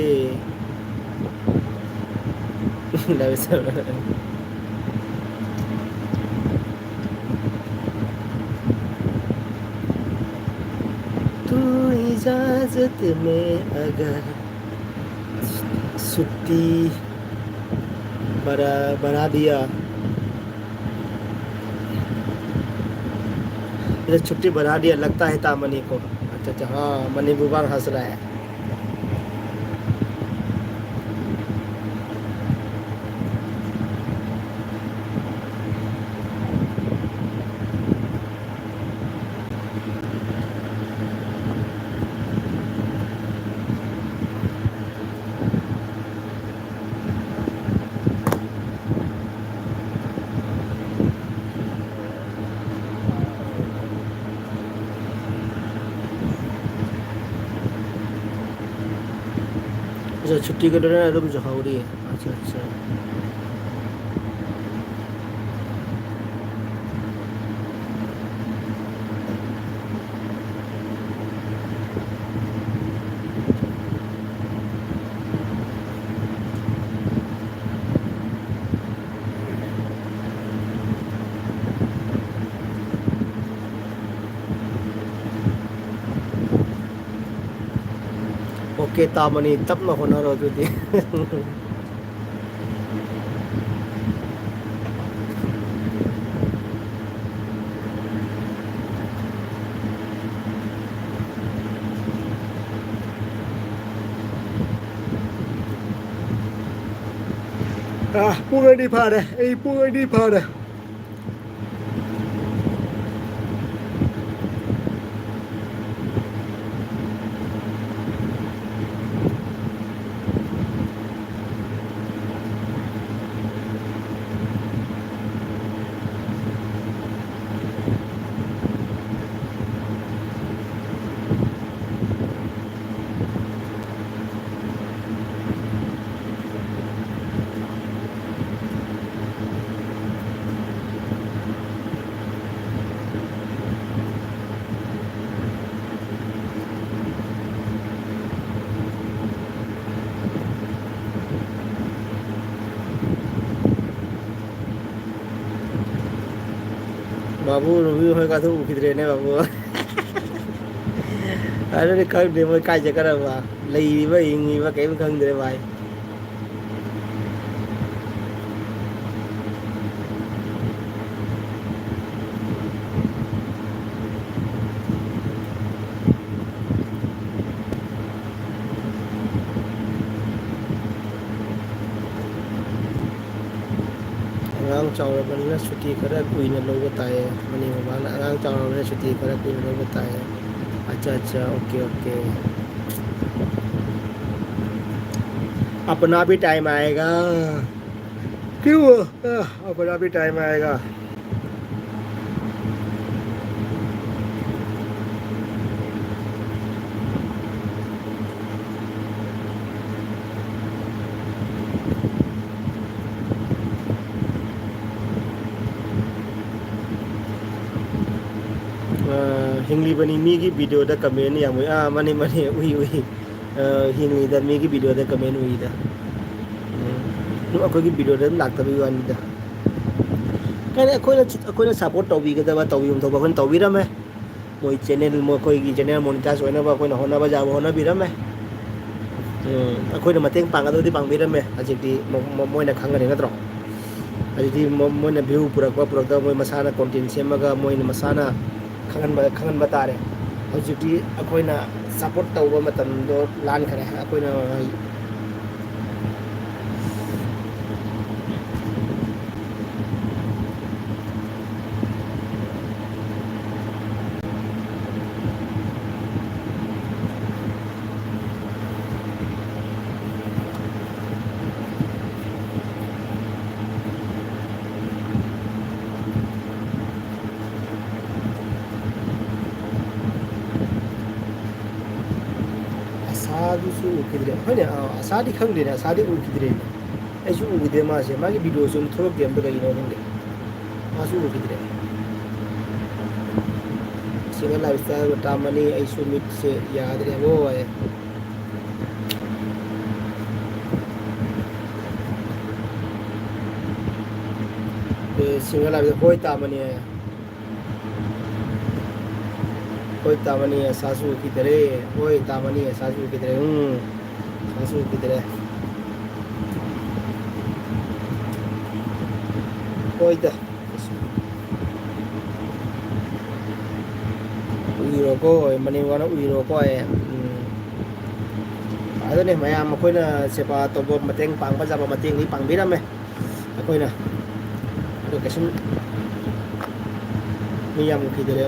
तू इजाजत में अगर सुती बढ़ा दिया छुट्टी बढ़ा दिया लगता है तामनी को अच्छा अच्छा हाँ मनी बुबांग हंस रहा है अच्छा छुट्टी के दौरान रूम जो हो रही है अच्छा अच्छा ओके तामनी तब न होना रो तुझे पुंग नहीं फाड़े पुंग नहीं फाड़े बाबू रूबी होगा तो उखिद्रे ने बाबू अरे खंगदे मोय काय जगरबा लेइबा हिंगीबा कइम खंगदरे भाई आगाम चावरबना छुट्टी खरा कुइना लौबा ताए मनी बाबाना आगाम चावरबना छुट्टी खरा कुइना लौबा ताए अच्छा अच्छा ओके ओके अपना भी टाइम आएगा क्यों अपना भी टाइम आएगा हिंगलीबनी मीगी वीडियो दा कमेंट या मुई मने मने उई उई हिंगली दा मीगी वीडियो दा कमेंट उई दा नु अखोगी वीडियो दा लाक्तबी वानी दा कने अखोना सपोर्ट तौबीगदबा तौबीम थोबा खन तौबीरमे मोई चैनल मो कोई चैनल मोनेटाइज होना बा कोई होना बा जाब होना बिरमे अखोना मतेंग पांगदोदी पांगबिरमे अजिकदी मोइना खंगने नत्रो अजिकदी मोइना व्यू पुरक मोइ मसाना कंटेंट सेमगा मोइना मसाना खंगन बतारे अजिकदी अखोना सपोर्ट तौबा मतमदो लान खरे अखोना असादुसु उखिद्रे होने असादी खंगदे असादी उखिद्रे ऐसु उखिद्रे मासे मागी वीडियो सुन थोक गेम तो कहिनो नंगे मासु उखिद्रे सिंगल लाइफस्टाइल तामनी ऐसु मिट से यादरे वो है सिंगल लाइफ होय तामनी है होय तामनी सासु उखिद्रे होय तामनी सासु उखिद्रे सासु उखिद्रे होय दा उइरो को मनी वाना उइरो को है अदने मयाम मखोइना सेपा तोबो मतेंग पांगबा जाबा मतेंग नि पांगबिरमे अखोइना अदो केसुम मियाम उखिद्रे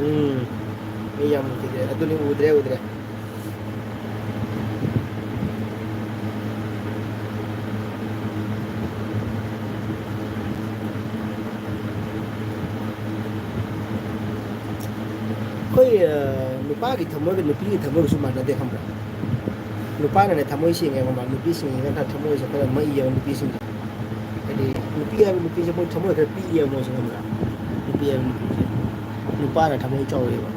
मियाम उखिद्रे अदुनि उद्रे उद्रे कोई नुपा की थमोय के नुपी की थमोय सु मानदे खमरा नुपा ने थमोय सिंगे खमा नुपी सिंगे का थमोय से खरा मई या नुपी सिंगे कदी नुपी से मोय थमोय के पी या मोय से खमरा नुपी या नुपा ने थमोय चावे बा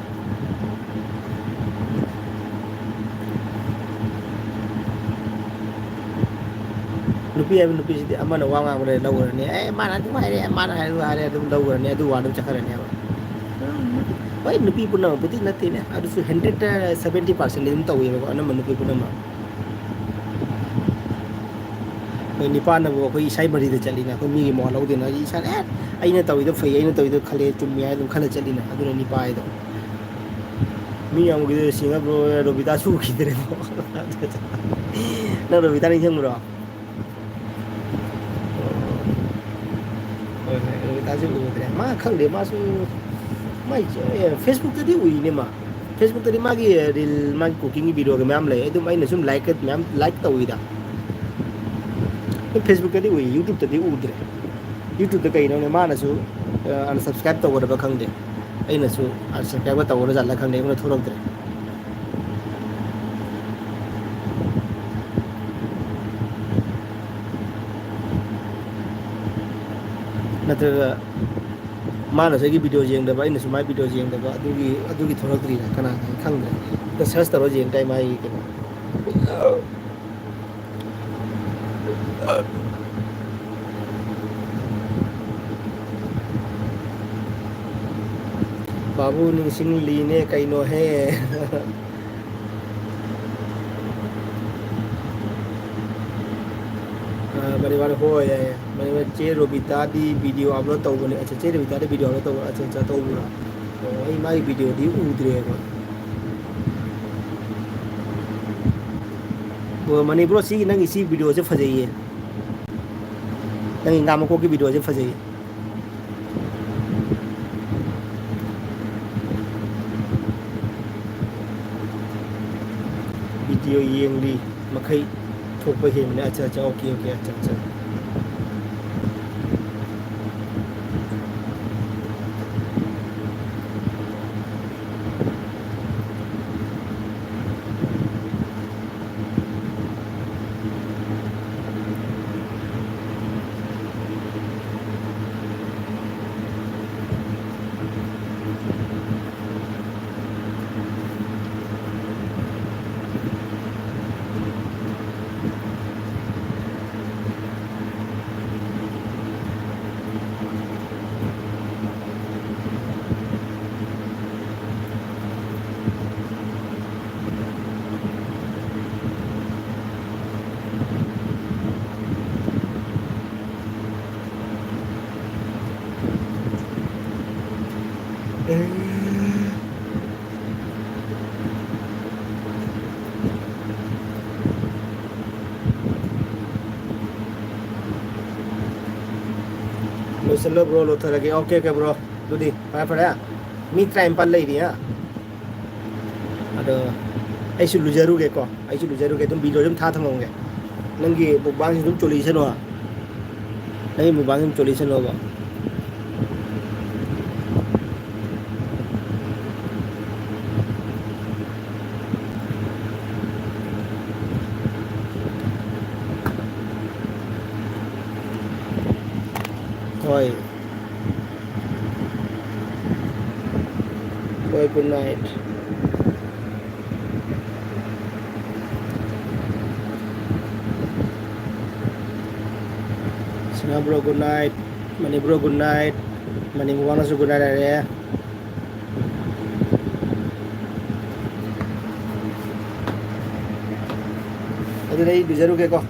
नुपी से अमन वांगा बरे लवरने ए माना दुमारे माना हारे दुम लवरने दु वादु चखरने बा भाई नुपी पुना बुद्धि नते ने अदुसु 170% लिम तवे बा अनम नुपी पुना मा कोई निपान बो कोई इसाई मरी दे चलीना कोई मी मो लौ देना इसा ए अइना तविदो फै अइना तविदो खले चुम्मी आइ दुम खले चलीना अदुना निपा आइदो मी आम गिदे सिंगा ब्रो रोबिता सु खिदरे ना रोबिता नि जंगरो रोबिता सु उदरे मा खंगदे मा सु माइ फेसबुक तदी उइने मा फेसबुक तदी मागी रील मागी कुकिंग वीडियो के मैम ले एदुम आइना सुम लाइक मैम लाइक तविदा फेसबुक तदी उइ यूट्यूब तदी उद्रे यूट्यूब त कइनो ने मानसु अनसब्सक्राइब तवरबा खंगदे अइनासु अनसब्सक्राइब तवरा जाला खंगदे उना थोरक्दरे नत्रगा मानसगी वीडियो जेंगदबा अइनासु माइ वीडियो जेंगदबा अदुगी थोरक्दरी कना खंगदे द सर्च तरो जेंग टाइम माइ केनो बाबू निसिंग लीने कइनो है परिवार हो है मैंने चे रोबिता दी वीडियो अपलोड तौबने अच्छा चे रोबिता दी वीडियो अपलोड तौ अच्छा अच्छा तौबुरा ओ आई माई वीडियो दी उद्रे वो मनी ब्रो सी नंग इसी वीडियो से फजाइए नंग इंगामको की वीडियो से फजाइए वीडियो येंगली मखई थोप हेमने अच्छा अच्छा ओके ओके अच्छा अच्छा lo selo bro lo thara ke okay okay bro do di pa pa ya mi time pan lai di ha ado ai su lu jaru ke ko ai su lu jaru ke tum video jam tha thang long ke nangi bu bang tum choli seno ha nangi bu bang tum choli seno ba Oi. Oi, good night. Singa bro, good night. Mani bro, good night. Mani Muwana so good night area. Adi nahi bizaru ke ko.